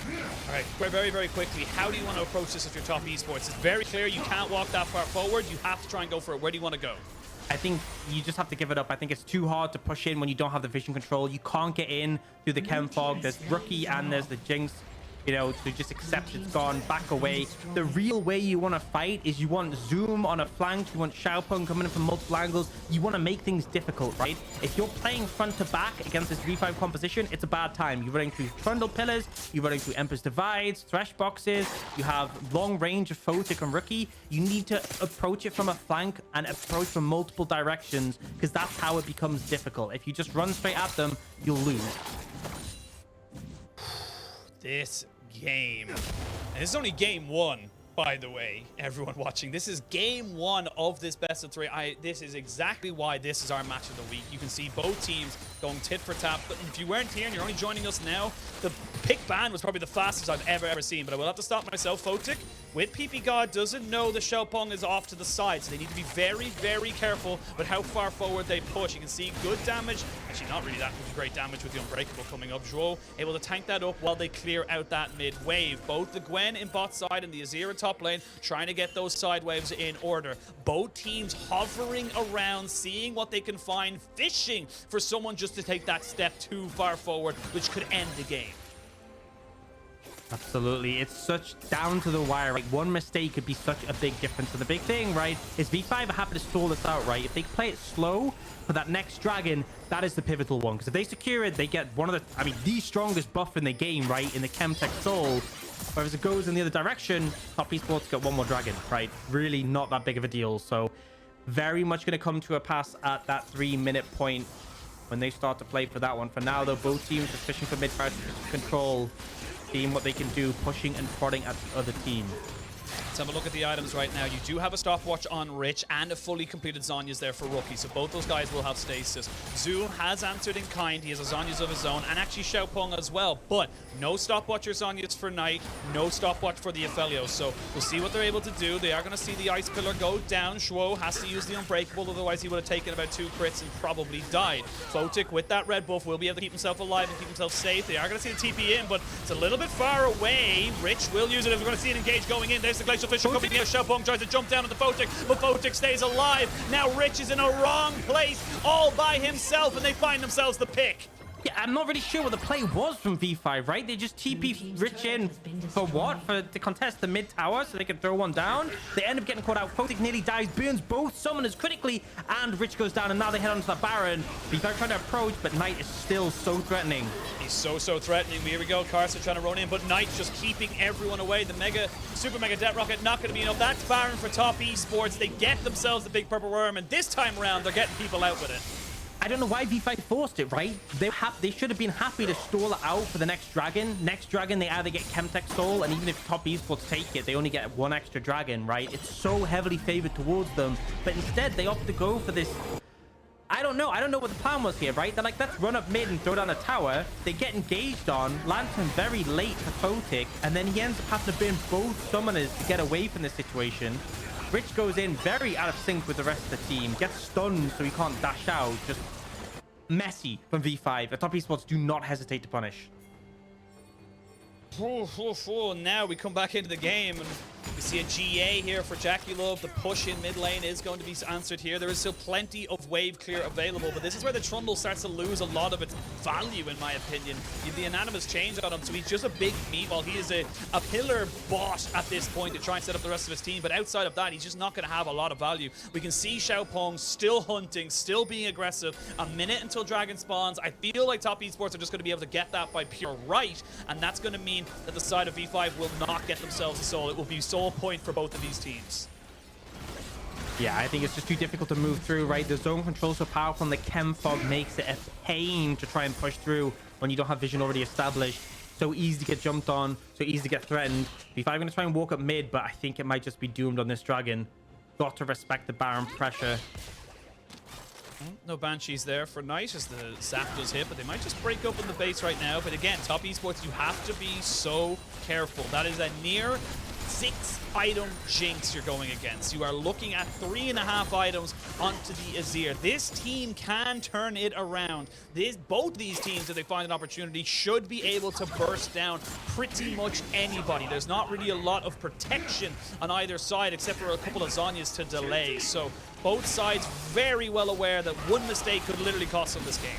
All right, very, very quickly, how do you want to approach this if you're Top Esports? It's very clear you can't walk that far forward. You have to try and go for it. Where do you want to go? I think you just have to give it up. I think it's too hard to push in when you don't have the vision control. You can't get in through the chem fog. There's Rookie and there's the Jinx. You know, to just accept it's gone, back away. The real way you want to fight is you want Zoom on a flank, you want Xiaopeng coming in from multiple angles. You want to make things difficult, right? If you're playing front to back against this V5 composition, it's a bad time. You're running through Trundle pillars, you're running through Emperor's Divides, Thresh boxes, you have long range of Photic and Rookie. You need to approach it from a flank and approach from multiple directions, because that's how it becomes difficult. If you just run straight at them, you'll lose. This game. And this is only game one, by the way, everyone watching. This is game one of this best of three. This is exactly why this is our match of the week. You can see both teams going tit for tat. But if you weren't here and you're only joining us now, the pick ban was probably the fastest I've ever seen. But I will have to stop myself. Photic with ppgod doesn't know the Xiaopeng is off to the side, so they need to be very, very careful with how far forward they push. You can see good damage. Actually, not really that great damage with the Unbreakable coming up. Zhuo able to tank that up while they clear out that mid wave. Both the Gwen in bot side and the Azir in top lane trying to get those side waves in order. Both teams hovering around, seeing what they can find, fishing for someone just to take that step too far forward, which could end the game. Absolutely. It's such down to the wire. Like, one mistake could be such a big difference. And the big thing, right, is V5 are happy to stall this out, right? If they play it slow for that next dragon, that is the pivotal one. Because if they secure it, they get one of the, I mean, the strongest buff in the game, right, in the Chemtech Soul. Whereas it goes in the other direction, top esports get one more dragon, right? Really not that big of a deal. So very much going to come to a pass at that 3-minute point when they start to play for that one. For now, though, both teams are fishing for mid-card control, seeing what they can do, pushing and prodding at the other team. Let's have a look at the items right now. You do have a stopwatch on Rich and a fully completed Zhonya's there for Rookie, so both those guys will have stasis. Zhuo has answered in kind. He has a Zhonya's of his own, and actually Xiaopeng as well, but no stopwatch or Zhonya's for Knight, no stopwatch for the Aphelios, so we'll see what they're able to do. They are going to see the Ice Pillar go down. Zhuo has to use the Unbreakable, otherwise he would have taken about 2 crits and probably died. Photic with that red buff will be able to keep himself alive and keep himself safe. They are going to see the TP in, but it's a little bit far away. Rich will use it if we're going to see it engage going in. There's the Glacial Fisher coming in. Xiaopeng tries to jump down on the Photic, but Photic stays alive. Now Rich is in a wrong place all by himself, and they find themselves the pick. Yeah, I'm not really sure what the play was from V5, right? They just TP Rich in for what? To contest the mid tower so they can throw one down. They end up getting caught out. Photic nearly dies, burns both summoners critically, and Rich goes down, and now they head onto the Baron. V5 trying to approach, but Knight is still so threatening. He's so threatening. Here we go. Karsa trying to run in, but Knight just keeping everyone away. The super mega death rocket not going to be enough. That's Baron for top esports. They get themselves the big purple worm, and this time around they're getting people out with it. I don't know why V5 forced it, right? They should have been happy to stall it out for the next dragon. Next dragon, they either get Chemtech Soul, and even if top esports take it, they only get 1 extra dragon, right? It's so heavily favored towards them, but instead they opt to go for this. I don't know what the plan was here, right? They're like, let's run up mid and throw down a tower. They get engaged on, Lantern very late to Photic, and then he ends up having to burn both summoners to get away from this situation. Rich goes in very out of sync with the rest of the team, gets stunned so he can't dash out. Just messy from V5. The top esports do not hesitate to punish. Now we come back into the game and we see a GA here for JackeyLove. The push in mid lane is going to be answered here. There is still plenty of wave clear available, but this is where the Trundle starts to lose a lot of its value, in my opinion. The anonymous change on him, so he's just a big meat while he is a pillar bot at this point to try and set up the rest of his team. But outside of that, he's just not going to have a lot of value. We can see Xiaopeng still hunting, still being aggressive. A minute until Dragon spawns. I feel like top esports are just going to be able to get that by pure right, and that's going to mean that the side of V5 will not get themselves a soul. It will be soul point for both of these teams. Yeah, I think it's just too difficult to move through, right? The zone control so powerful, and the chem fog makes it a pain to try and push through when you don't have vision already established. So easy to get jumped on, so easy to get threatened. V5 going to try and walk up mid, but I think it might just be doomed on this dragon. Got to respect the Baron pressure. No Banshees there for Knight as the zap does hit, but they might just break open the base right now. But again, top esports, you have to be so careful. That is a near 6-item Jinx you're going against. You are looking at 3.5 items onto the Azir. This team can turn it around. Both these teams, if they find an opportunity, should be able to burst down pretty much anybody. There's not really a lot of protection on either side except for a couple of Zhonyas to delay. So both sides very well aware that one mistake could literally cost them this game.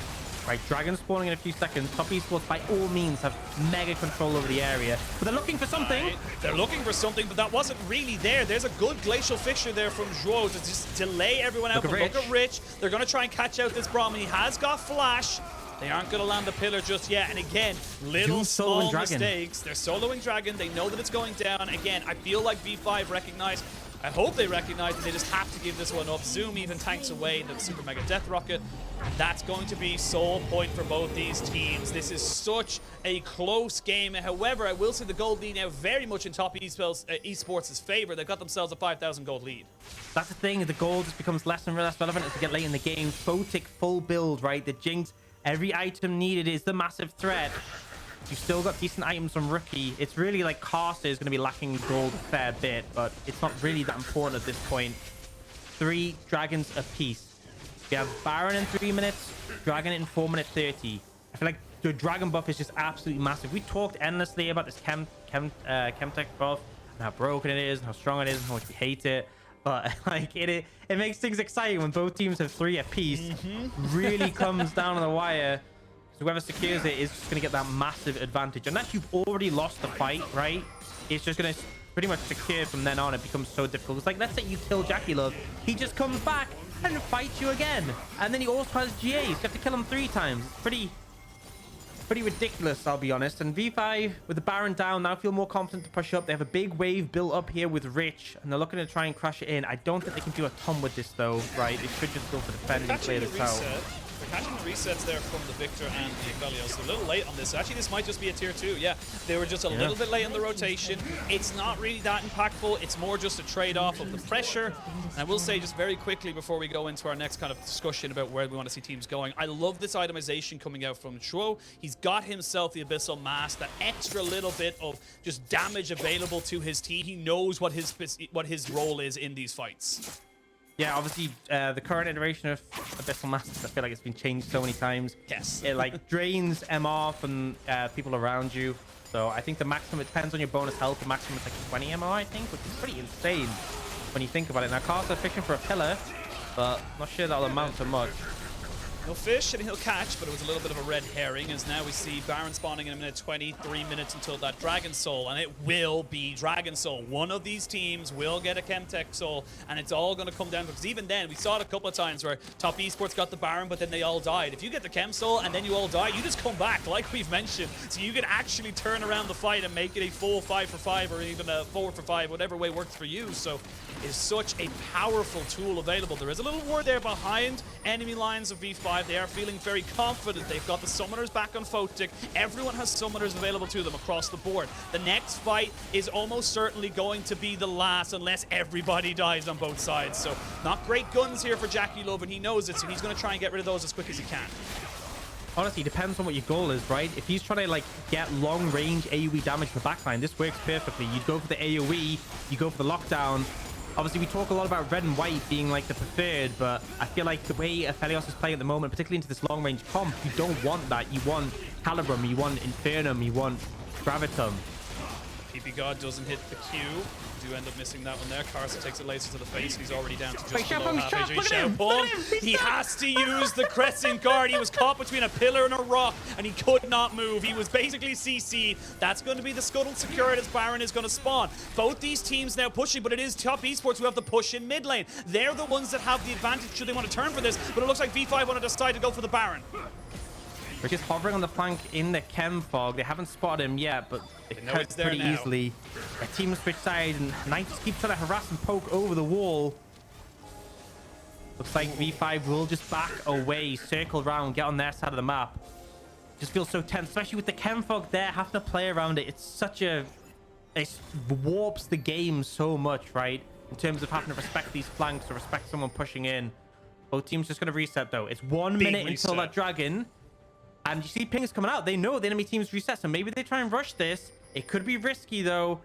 Right, dragon spawning in a few seconds. Top esports by all means have mega control over the area, but they're looking for something. Right. They're looking for something, but that wasn't really there. There's a good glacial fixture there from Zhuo to just delay everyone out. Look at Rich. They're going to try and catch out this Braum, and he has got flash. They aren't going to land the pillar just yet. And again, little small mistakes. They're soloing Dragon. They know that it's going down. Again, I feel like V5 recognized I hope they recognize that they just have to give this one up. Zoom even tanks away the Super Mega Death Rocket. That's going to be sole point for both these teams. This is such a close game. However, I will say the gold lead now very much in top esports' favor. They've got themselves a 5,000 gold lead. That's the thing. The gold just becomes less and less relevant as we get late in the game. Photic full build, right? The Jinx, every item needed is the massive threat. You've still got decent items from Rookie. It's really like Karsa is going to be lacking gold a fair bit, but it's not really that important at this point. 3 dragons apiece. We have Baron in 3 minutes, Dragon in 4 minutes 30. I feel like the dragon buff is just absolutely massive. We talked endlessly about this Chemtech buff and how broken it is and how strong it is and how much we hate it. But like it makes things exciting when both teams have 3 apiece. Really comes down on the wire. So whoever secures it is just going to get that massive advantage. Unless you've already lost the fight, right? It's just going to pretty much secure from then on. It becomes so difficult. It's like, let's say you kill JackeyLove. He just comes back and fights you again. And then he also has GAs. You have to kill him 3 times. It's pretty ridiculous, I'll be honest. And V5 with the Baron down now feel more confident to push up. They have a big wave built up here with Rich, and they're looking to try and crash it in. I don't think they can do a ton with this though, right? They should just go for defending and clear this out. They're catching the resets there from the Viktor and the Aphelios. So a little late on this. Actually, this might just be a tier 2. Yeah, they were just a little bit late on the rotation. It's not really that impactful. It's more just a trade-off of the pressure. And I will say just very quickly before we go into our next kind of discussion about where we want to see teams going, I love this itemization coming out from Zhuo. He's got himself the Abyssal Mask, that extra little bit of just damage available to his team. He knows what his role is in these fights. Yeah, obviously, the current iteration of Abyssal Masks, I feel like it's been changed so many times. Yes. It, like, drains MR from people around you. So I think the maximum, it depends on your bonus health. The maximum is like 20 MR, I think, which is pretty insane when you think about it. Now, Karsa fishing for a pillar, but not sure that'll amount to much. He'll fish and he'll catch, but it was a little bit of a red herring, as now we see Baron spawning in a minute 20, 3 minutes until that Dragon Soul, and it will be Dragon Soul. One of these teams will get a Chemtech Soul, and it's all going to come down, because even then, we saw it a couple of times where top esports got the Baron, but then they all died. If you get the Chem Soul and then you all die, you just come back, like we've mentioned. So you can actually turn around the fight and make it a full 5-for-5 or even a 4-for-5, whatever way works for you. So it's such a powerful tool available. There is a little ward there behind enemy lines of V5. They are feeling very confident. They've got the summoners back on Photic. Everyone has summoners available to them across the board. The next fight is almost certainly going to be the last unless everybody dies on both sides. So not great guns here for JackeyLove, and he knows it, so he's going to try and get rid of those as quick as he can. Honestly, it depends on what your goal is, right? If he's trying to like get long range AoE damage for backline, this works perfectly. You go for the AoE, you go for the lockdown. Obviously, we talk a lot about red and white being like the preferred, but I feel like the way Aphelios is playing at the moment, particularly into this long-range comp, you don't want that. You want Calibrum, you want Infernum, you want Gravitum. ppgod doesn't hit the Q. Do end up missing that one there. Karsa takes a laser to the face. He's already down to just below half HP. Xiaopeng, he has to use the Crescent Guard. He was caught between a pillar and a rock, and he could not move. He was basically CC'd. That's going to be the scuttle secured as Baron is going to spawn. Both these teams now pushing, but it is top esports who have the push in mid lane. They're the ones that have the advantage should they want to turn for this, but it looks like V5 want to decide to go for the Baron. We're just hovering on the flank in the Chem Fog. They haven't spotted him yet, but they know it's there pretty easily. A team switch side, and Knight just keeps trying to harass and poke over the wall. Looks like V5 will just back away, circle around, get on their side of the map. Just feels so tense, especially with the Chem Fog there, having to play around it. It's such a... It warps the game so much, right? In terms of having to respect these flanks or respect someone pushing in. Both teams just going to reset, though. It's 1 minute until that Dragon... And you see pings coming out. They know the enemy team's reset, so maybe they try and rush this. It could be risky, though.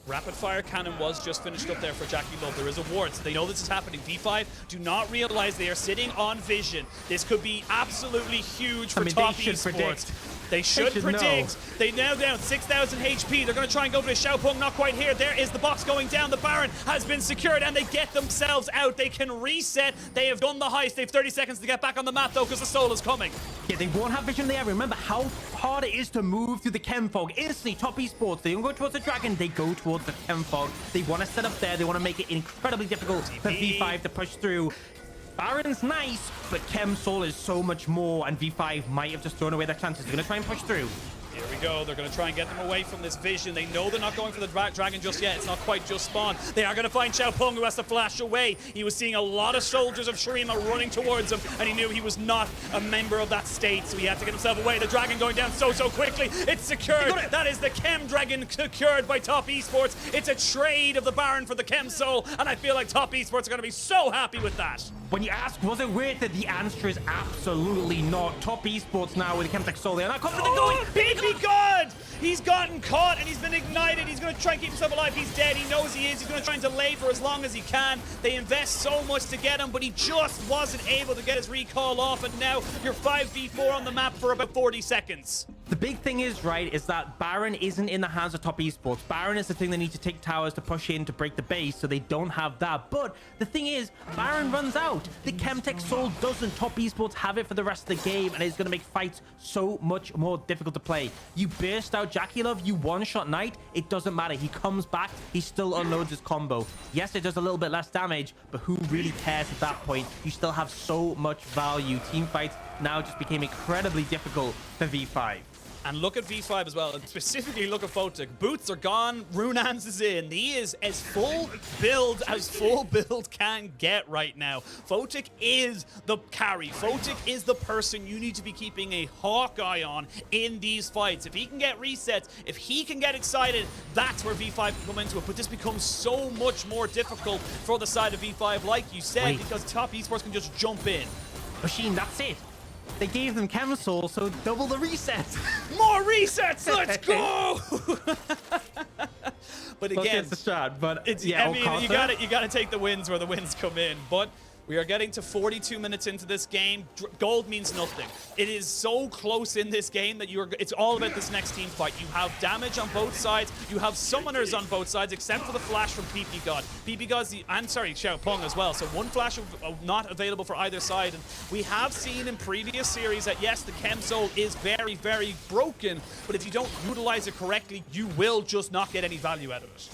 Rapid fire cannon was just finished up there for JackeyLove. There is a ward, so they know this is happening. V5 do not realize they are sitting on vision. This could be absolutely huge for top esports. They should predict. They now down 6,000 HP. They're going to try and go for the Xiaopeng. Not quite here. There is the box going down. The Baron has been secured, and they get themselves out. They can reset. They have done the heist. They have 30 seconds to get back on the map, though, because the soul is coming. Yeah, they won't have vision in the area. Remember how hard it is to move through the Chem Fog. Instantly, top esports, they don't go towards the Dragon. They go towards the Chem Fog. They want to set up there. They want to make it incredibly difficult for V5 to push through. Baron's nice, but Chem Soul is so much more, and V5 might have just thrown away their chances. They're going to try and push through. Here we go. They're going to try and get them away from this vision. They know they're not going for the dragon just yet. It's not quite just spawn. They are going to find Xiaopeng, who has to flash away. He was seeing a lot of soldiers of Shurima running towards him, and he knew he was not a member of that state, so he had to get himself away. The dragon going down so quickly. It's secured. That is the Chem Dragon secured by Top Esports. It's a trade of the Baron for the Chem Soul, and I feel like Top Esports are going to be so happy with that. When you ask, was it worth it? The answer is absolutely not. Top Esports now with the Chemtech Soul. They're not confident going. ppgod! He's gotten caught and he's been ignited. He's going to try and keep himself alive. He's dead. He knows he is. He's going to try and delay for as long as he can. They invest so much to get him, but he just wasn't able to get his recall off. And now you're 5v4 on the map for about 40 seconds. The big thing is, right, is that Baron isn't in the hands of Top Esports. Baron is the thing they need to take towers to push in to break the base, so they don't have that. But the thing is, Baron runs out. The Chemtech Soul doesn't. Top Esports have it for the rest of the game, and it's going to make fights so much more difficult to play. You burst out JackeyLove, you one-shot Knight, it doesn't matter. He comes back, he still unloads his combo. Yes, it does a little bit less damage, but who really cares at that point? You still have so much value. Team fights now just became incredibly difficult for V5. And look at V5 as well, and specifically look at Photic. Boots are gone, Runans is in. He is as full build can get right now. Photic is the carry. Photic is the person you need to be keeping a hawk eye on in these fights. If he can get resets, if he can get excited, that's where V5 can come into it. But this becomes so much more difficult for the side of V5, like you said, because Top Esports can just jump in. Machine, that's it. They gave them Chem Soul, so double the resets. More resets, let's go! But again, it's the shot, but it's, yeah, I mean, you gotta take the wins where the wins come in. But we are getting to 42 minutes into this game. Gold means nothing. It is so close in this game that it's all about this next team fight. You have damage on both sides. You have summoners on both sides, except for the flash from ppgod. ppgod's Xiaopeng as well. So one flash not available for either side. And we have seen in previous series that yes, the Chem Soul is very, very broken, but if you don't utilize it correctly, you will just not get any value out of it.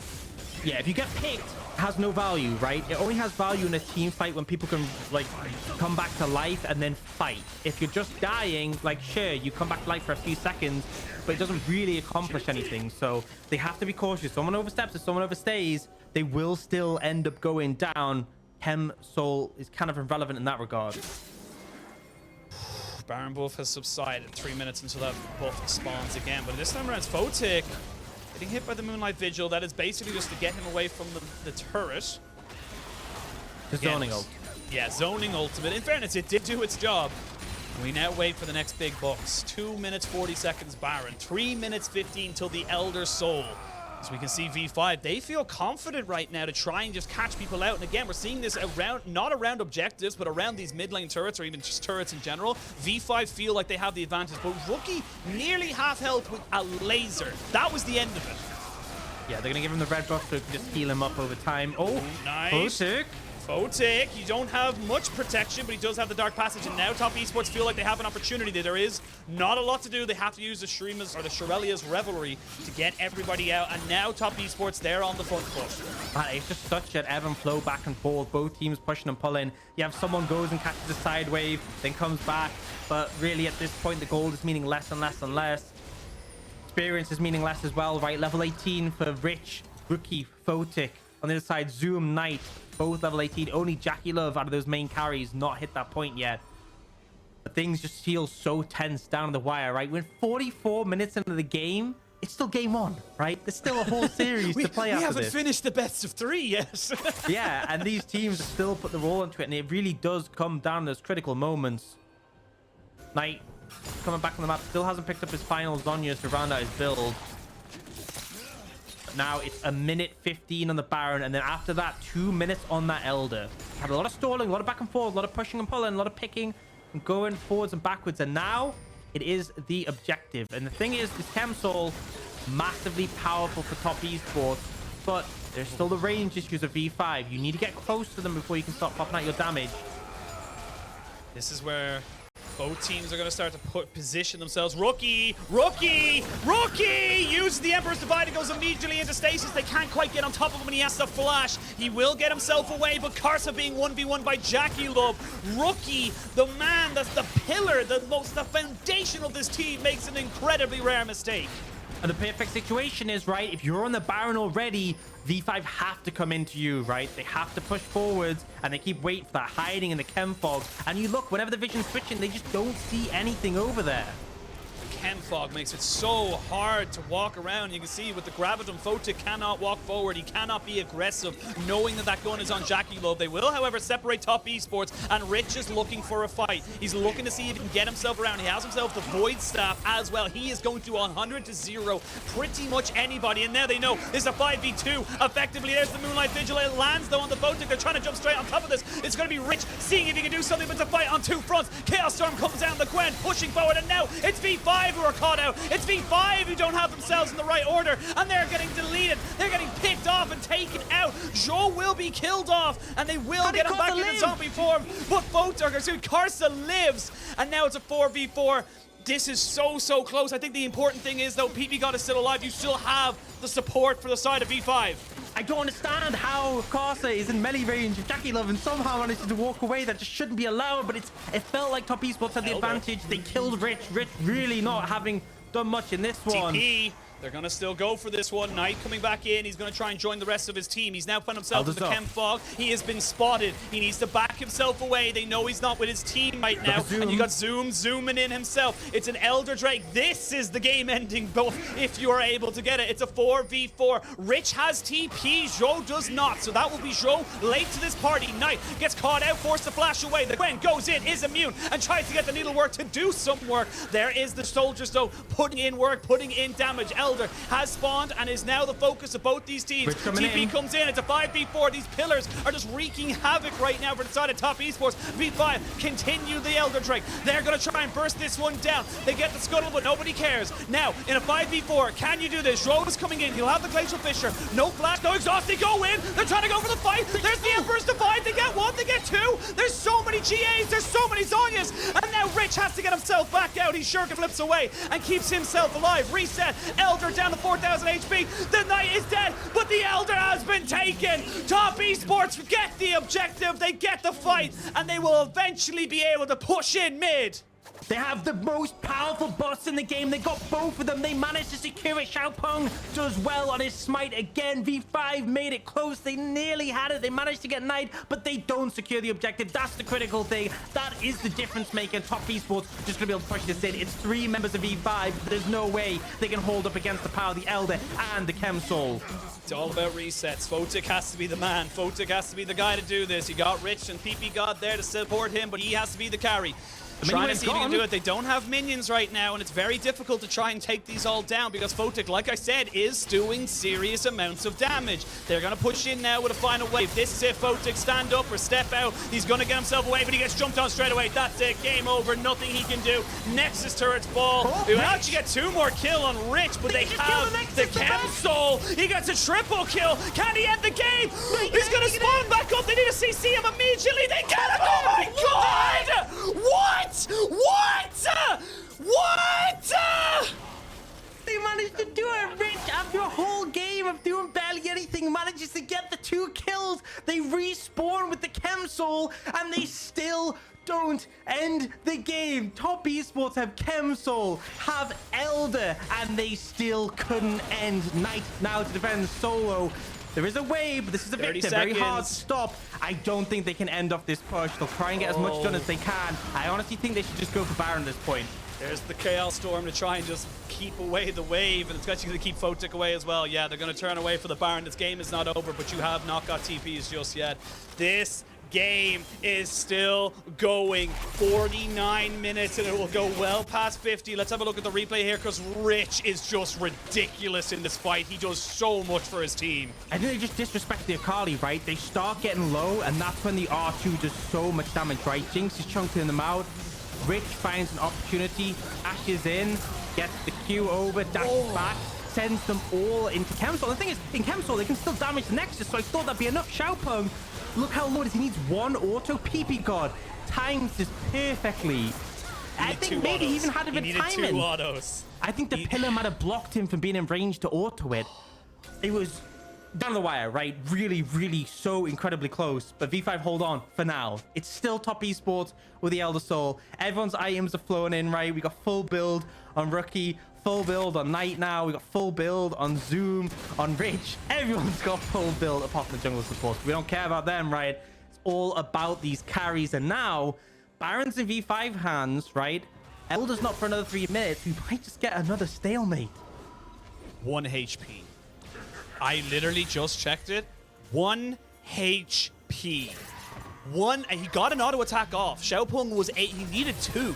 Yeah, if you get picked, it has no value, right? It only has value in a team fight when people can, like, come back to life and then fight. If you're just dying, like, sure, you come back to life for a few seconds, but it doesn't really accomplish anything. So they have to be cautious. If someone oversteps, if someone overstays, they will still end up going down. Chem Soul is kind of irrelevant in that regard. Baron buff has subsided 3 minutes until that buff spawns again, but this time around it's Photic getting hit by the Moonlight Vigil. That is basically just to get him away from the turret. The zoning ult. Yeah, zoning ultimate. In fairness, it did do its job. And we now wait for the next big bucks. 2 minutes 40 seconds Baron, 3 minutes 15 till the Elder Soul. As we can see, V5, they feel confident right now to try and just catch people out. And again, we're seeing this around, not around objectives, but around these mid lane turrets or even just turrets in general. V5 feel like they have the advantage, but Rookie nearly half health with a laser. That was the end of it. Yeah, they're going to give him the red buff so just heal him up over time. Oh, nice. Photic, you don't have much protection, but he does have the Dark Passage, and now Top Esports feel like they have an opportunity. There is not a lot to do. They have to use the Shurima's or the Shurelia's Revelry to get everybody out, and now Top Esports, they're on the front foot. Man, it's just such an ebb and flow back and forth. Both teams pushing and pulling. You have someone goes and catches a side wave, then comes back, but really at this point, the gold is meaning less and less and less. Experience is meaning less as well, right? Level 18 for Rich, Rookie, Photic. On the other side, Zoom, Knight, both level 18. Only JackeyLove out of those main carries not hit that point yet. But things just feel so tense down the wire, right? We're 44 minutes into the game. It's still game on, right? There's still a whole series to play after this. We haven't finished the best of 3 yet. Yeah, and these teams still put the roll into it, and it really does come down to those critical moments. Knight coming back on the map, still hasn't picked up his final Zhonya's to round out his build. Now it's 1 minute 15 on the Baron, and then after that 2 minutes on that Elder. Had a lot of stalling, a lot of back and forth, a lot of pushing and pulling, a lot of picking and going forwards and backwards, and now it is the objective. And the thing is, this Chem Soul, massively powerful for Top Esports, but there's still the range issues of V5. You need to get close to them before you can start popping out your damage. This is where Both teams are going to start to position themselves. Rookie! Uses the Emperor's Divide and goes immediately into stasis. They can't quite get on top of him when he has to flash. He will get himself away, but Karsa being 1v1 by JackeyLove. Rookie, the man that's the pillar, the foundation of this team, makes an incredibly rare mistake. And the perfect situation is, right, if you're on the Baron already, V5 have to come into you, right? They have to push forwards, and they keep waiting for that hiding in the chem fog. And you look, whenever the vision's switching, they just don't see anything over there. Chem fog makes it so hard to walk around. You can see with the Graviton, Photic cannot walk forward. He cannot be aggressive, knowing that that gun is on JackeyLove. They will, however, separate top esports, and Rich is looking for a fight. He's looking to see if he can get himself around. He has himself the Void Staff as well. He is going to 100-0 pretty much anybody, and now they know this is a 5v2. Effectively, there's the Moonlight Vigil. It lands, though, on the Photic. They're trying to jump straight on top of this. It's going to be Rich seeing if he can do something, but it's a fight on two fronts. Chaos Storm comes down, the Gwen pushing forward, and now it's V5 who are caught out. It's V5 who don't have themselves in the right order, and they're getting deleted. They're getting picked off and taken out. Zhuo will be killed off, and they will get him back into zombie form. But Karsa lives, and now it's a 4v4. This is so close. I think the important thing is, though, ppgod is still alive. You still have the support for the side of V5. I don't understand how Karsa is in melee range of JackeyLove and somehow managed to walk away. That just shouldn't be allowed, but it felt like top esports had the advantage. They killed Rich. Rich really not having done much in this one. TP. They're going to still go for this one. Knight coming back in. He's going to try and join the rest of his team. He's now found himself in the chem fog. He has been spotted. He needs to back himself away. They know he's not with his team right now. And you got Zoom zooming in himself. It's an Elder Drake. This is the game-ending buff if you are able to get it. It's a 4v4. Rich has TP. Zhou does not. So that will be Zhou late to this party. Knight gets caught out, forced to flash away. The Gwen goes in, is immune, and tries to get the needlework to do some work. There is the soldiers, though, putting in work, putting in damage. Elder has spawned and is now the focus of both these teams. TP comes in. It's a 5v4. These pillars are just wreaking havoc right now for the side of top esports. V5 continue the Elder Drake. They're going to try and burst this one down. They get the scuttle, but nobody cares. Now, in a 5v4, can you do this? Zhuo is coming in. He'll have the Glacial Fissure. No flash, no exhaust. They go in. They're trying to go for the fight. There's the Emperor's Divide. They get one. They get two. There's so many GAs. There's so many Zonyas. And now Rich has to get himself back out. He Shuriken flips away and keeps himself alive. Reset. Elder down to 4,000 HP. The Knight is dead, but the Elder has been taken. Top esports get the objective. They get the fight, and they will eventually be able to push in mid. They have the most powerful boss in the game. They got both of them. They managed to secure it. Xiaopeng does well on his smite again. V5 made it close. They nearly had it. They managed to get Knight, but they don't secure the objective. That's the critical thing. That is the difference maker. Top esports just gonna be able to push this in. It's 3 members of V5. There's no way they can hold up against the power of the Elder and the Chem Soul. It's all about resets. Photic has to be the man. Photic has to be the guy to do this. You got Rich and ppgod there to support him, but he has to be the carry. Trying to see if he can do it. They don't have minions right now, and it's very difficult to try and take these all down because Photic, like I said, is doing serious amounts of damage. They're going to push in now with a final wave. This is it. Photic stand up or step out. He's going to get himself away, but he gets jumped on straight away. That's it. Game over. Nothing he can do. Nexus turrets fall. We will actually get 2 more kill on Rich, but they have the Chem Soul. He gets a triple kill. Can he end the game? He's going to spawn back up. They need to CC him immediately. They get him. Oh my God! What? What? They managed to do it. Rich, after a whole game of doing barely anything, manages to get the 2 kills. They respawn with the Chem Soul, and they still don't end the game. Top esports have Chem Soul, have Elder, and they still couldn't end. Knight now to defend solo. There is a wave, but this is a Viktor. Very hard stop. I don't think they can end off this push. They'll try and get as much done as they can. I honestly think they should just go for Baron at this point. There's the Chaos Storm to try and just keep away the wave, and it's actually going to keep Photic away as well. Yeah, they're going to turn away for the Baron. This game is not over, but you have not got TPs just yet. This game is still going. 49 minutes, and it will go well past 50. Let's have a look at the replay here, because Rich is just ridiculous in this fight. He does so much for his team. I think they just disrespect the Akali, right? They start getting low, and that's when the R2 does so much damage, right? Jinx is chunking them out. Rich finds an opportunity, dashes in, gets the Q over, dashes back, sends them all into Chem Soul. The thing is, in Chem Soul, they can still damage the Nexus, so I thought that'd be enough. Xiaopeng, look how low it is. He needs 1 auto. ppgod times this perfectly. I think maybe he even had a bit of timing. Two autos. I think the pillar might have blocked him from being in range to auto it. It was down the wire, right? Really, really so incredibly close. But V5 hold on for now. It's still top esports with the Elder Soul. Everyone's items are flowing in, right? We got full build on Rookie, full build on Knight now. We got full build on Zoom, on Rich. Everyone's got full build apart from the jungle support. We don't care about them, right? It's all about these carries. And now, Baron's in V5 hands, right? Elder's not for another 3 minutes. We might just get another stalemate. 1 HP. I literally just checked it. 1 HP. And he got an auto attack off. Xiaopeng was 8. He needed 2.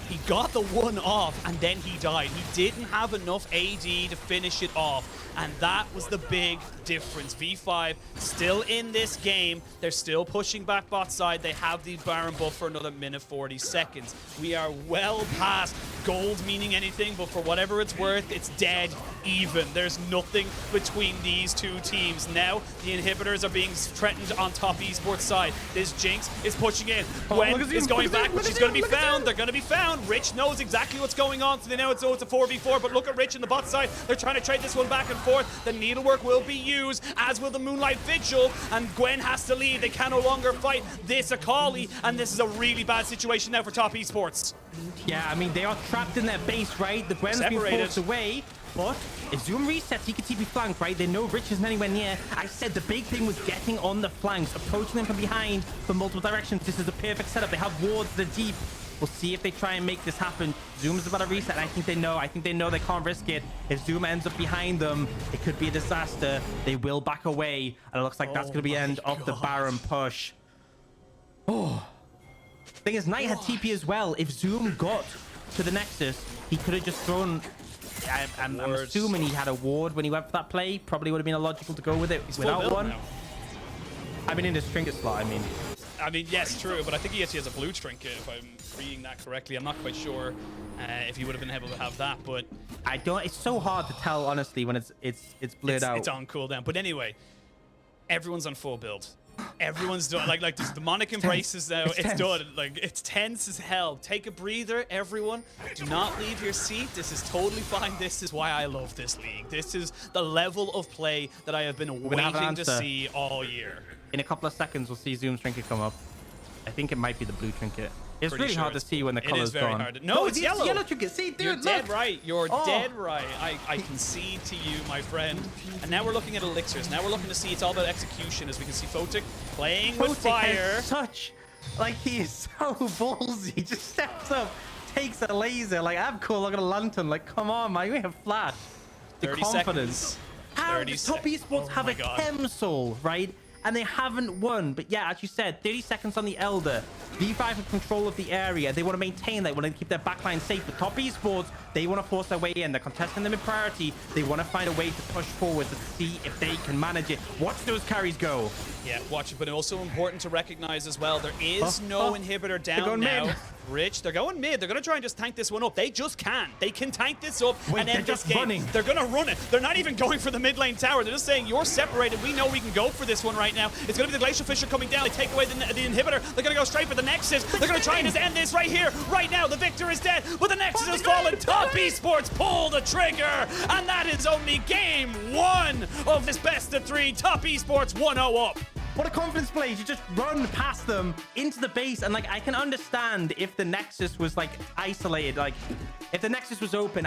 He got the 1 off and then he died. He didn't have enough AD to finish it off. And that was the big difference. V5 still in this game. They're still pushing back bot side. They have the Baron buff for another minute 40 seconds. We are well past gold meaning anything, but for whatever it's worth, it's dead even. There's nothing between these two teams. Now the inhibitors are being threatened on top esports side. This Jinx is pushing in. Gwen is going back, but she's going to be found. They're going to be found. Rich knows exactly what's going on, so they know it's a 4v4, but look at Rich in the bot side. They're trying to trade this one back and forth. The needlework will be used, as will the Moonlight Vigil, and Gwen has to leave. They can no longer fight this Akali, and this is a really bad situation now for top esports. Yeah, I mean, they are trapped in their base, right? The Gwen's been forced away, but if Zoom resets, he can TP flank, right? They know Rich isn't anywhere near. I said the big thing was getting on the flanks, approaching them from behind from multiple directions. This is a perfect setup. They have wards that are deep. We'll see if they try and make this happen. Zoom is about to reset, and I think they know. I think they know they can't risk it. If Zoom ends up behind them, it could be a disaster. They will back away, and it looks like that's going to be the end of the Baron push. Oh. Thing is, Knight had TP as well. If Zoom got to the Nexus, he could have just thrown... I'm assuming he had a ward when he went for that play. Probably would have been illogical to go with it without one. Now. I mean, in his trinket slot, I mean, yes, true, but I think he actually has a blue trinket, if I'm reading that correctly. I'm not quite sure if he would have been able to have that, but... I don't... It's so hard to tell, honestly, when it's blurred out. It's on cooldown. But anyway, everyone's on full build. Everyone's done. Like this demonic embraces now. It's done. Like, it's tense as hell. Take a breather, everyone. Do not leave your seat. This is totally fine. This is why I love this league. This is the level of play that I have been waiting to see all year. In a couple of seconds, we'll see Zoom's trinket come up. I think it might be the blue trinket. It's Pretty really sure hard to see when the color's gone. Hard. No, it's yellow. Yellow trinket. See, dude, You're look. dead right. You're dead right. I concede to you, my friend. And now we're looking at elixirs. Now we're looking to see it's all about execution, as we can see Photic playing with fire. Such, like, he is so ballsy. He just steps up, takes a laser. Like, I'm cool. I got a lantern. Like, come on, man. You have flash. The 30 confidence. Seconds. How does top esports have a chem soul, right? And they haven't won. But yeah, as you said, 30 seconds on the Elder. V5 have control of the area. They want to maintain that. They want to keep their backline safe. But top esports, they want to force their way in. They're contesting them in priority. They want to find a way to push forward to see if they can manage it. Watch those carries go. Yeah, watch it. But also important to recognize as well, there is no inhibitor down now. Mid. Rich, they're going mid. They're going to try and just tank this one up. They just can. They can tank this up and end this game. Running. They're going to run it. They're not even going for the mid lane tower. They're just saying, you're separated. We know we can go for this one right now. It's going to be the Glacial Fissure coming down. They take away the inhibitor. They're going to go straight for the Nexus. They're going to try and just end this right here. Right now, the Viktor is dead, but the Nexus has fallen. Top esports pull the trigger. And that is only game 1 of this best of 3. Top esports 1-0 up. What a confidence play. You just run past them into the base. And like, I can understand if the Nexus was like isolated. Like, if the Nexus was open,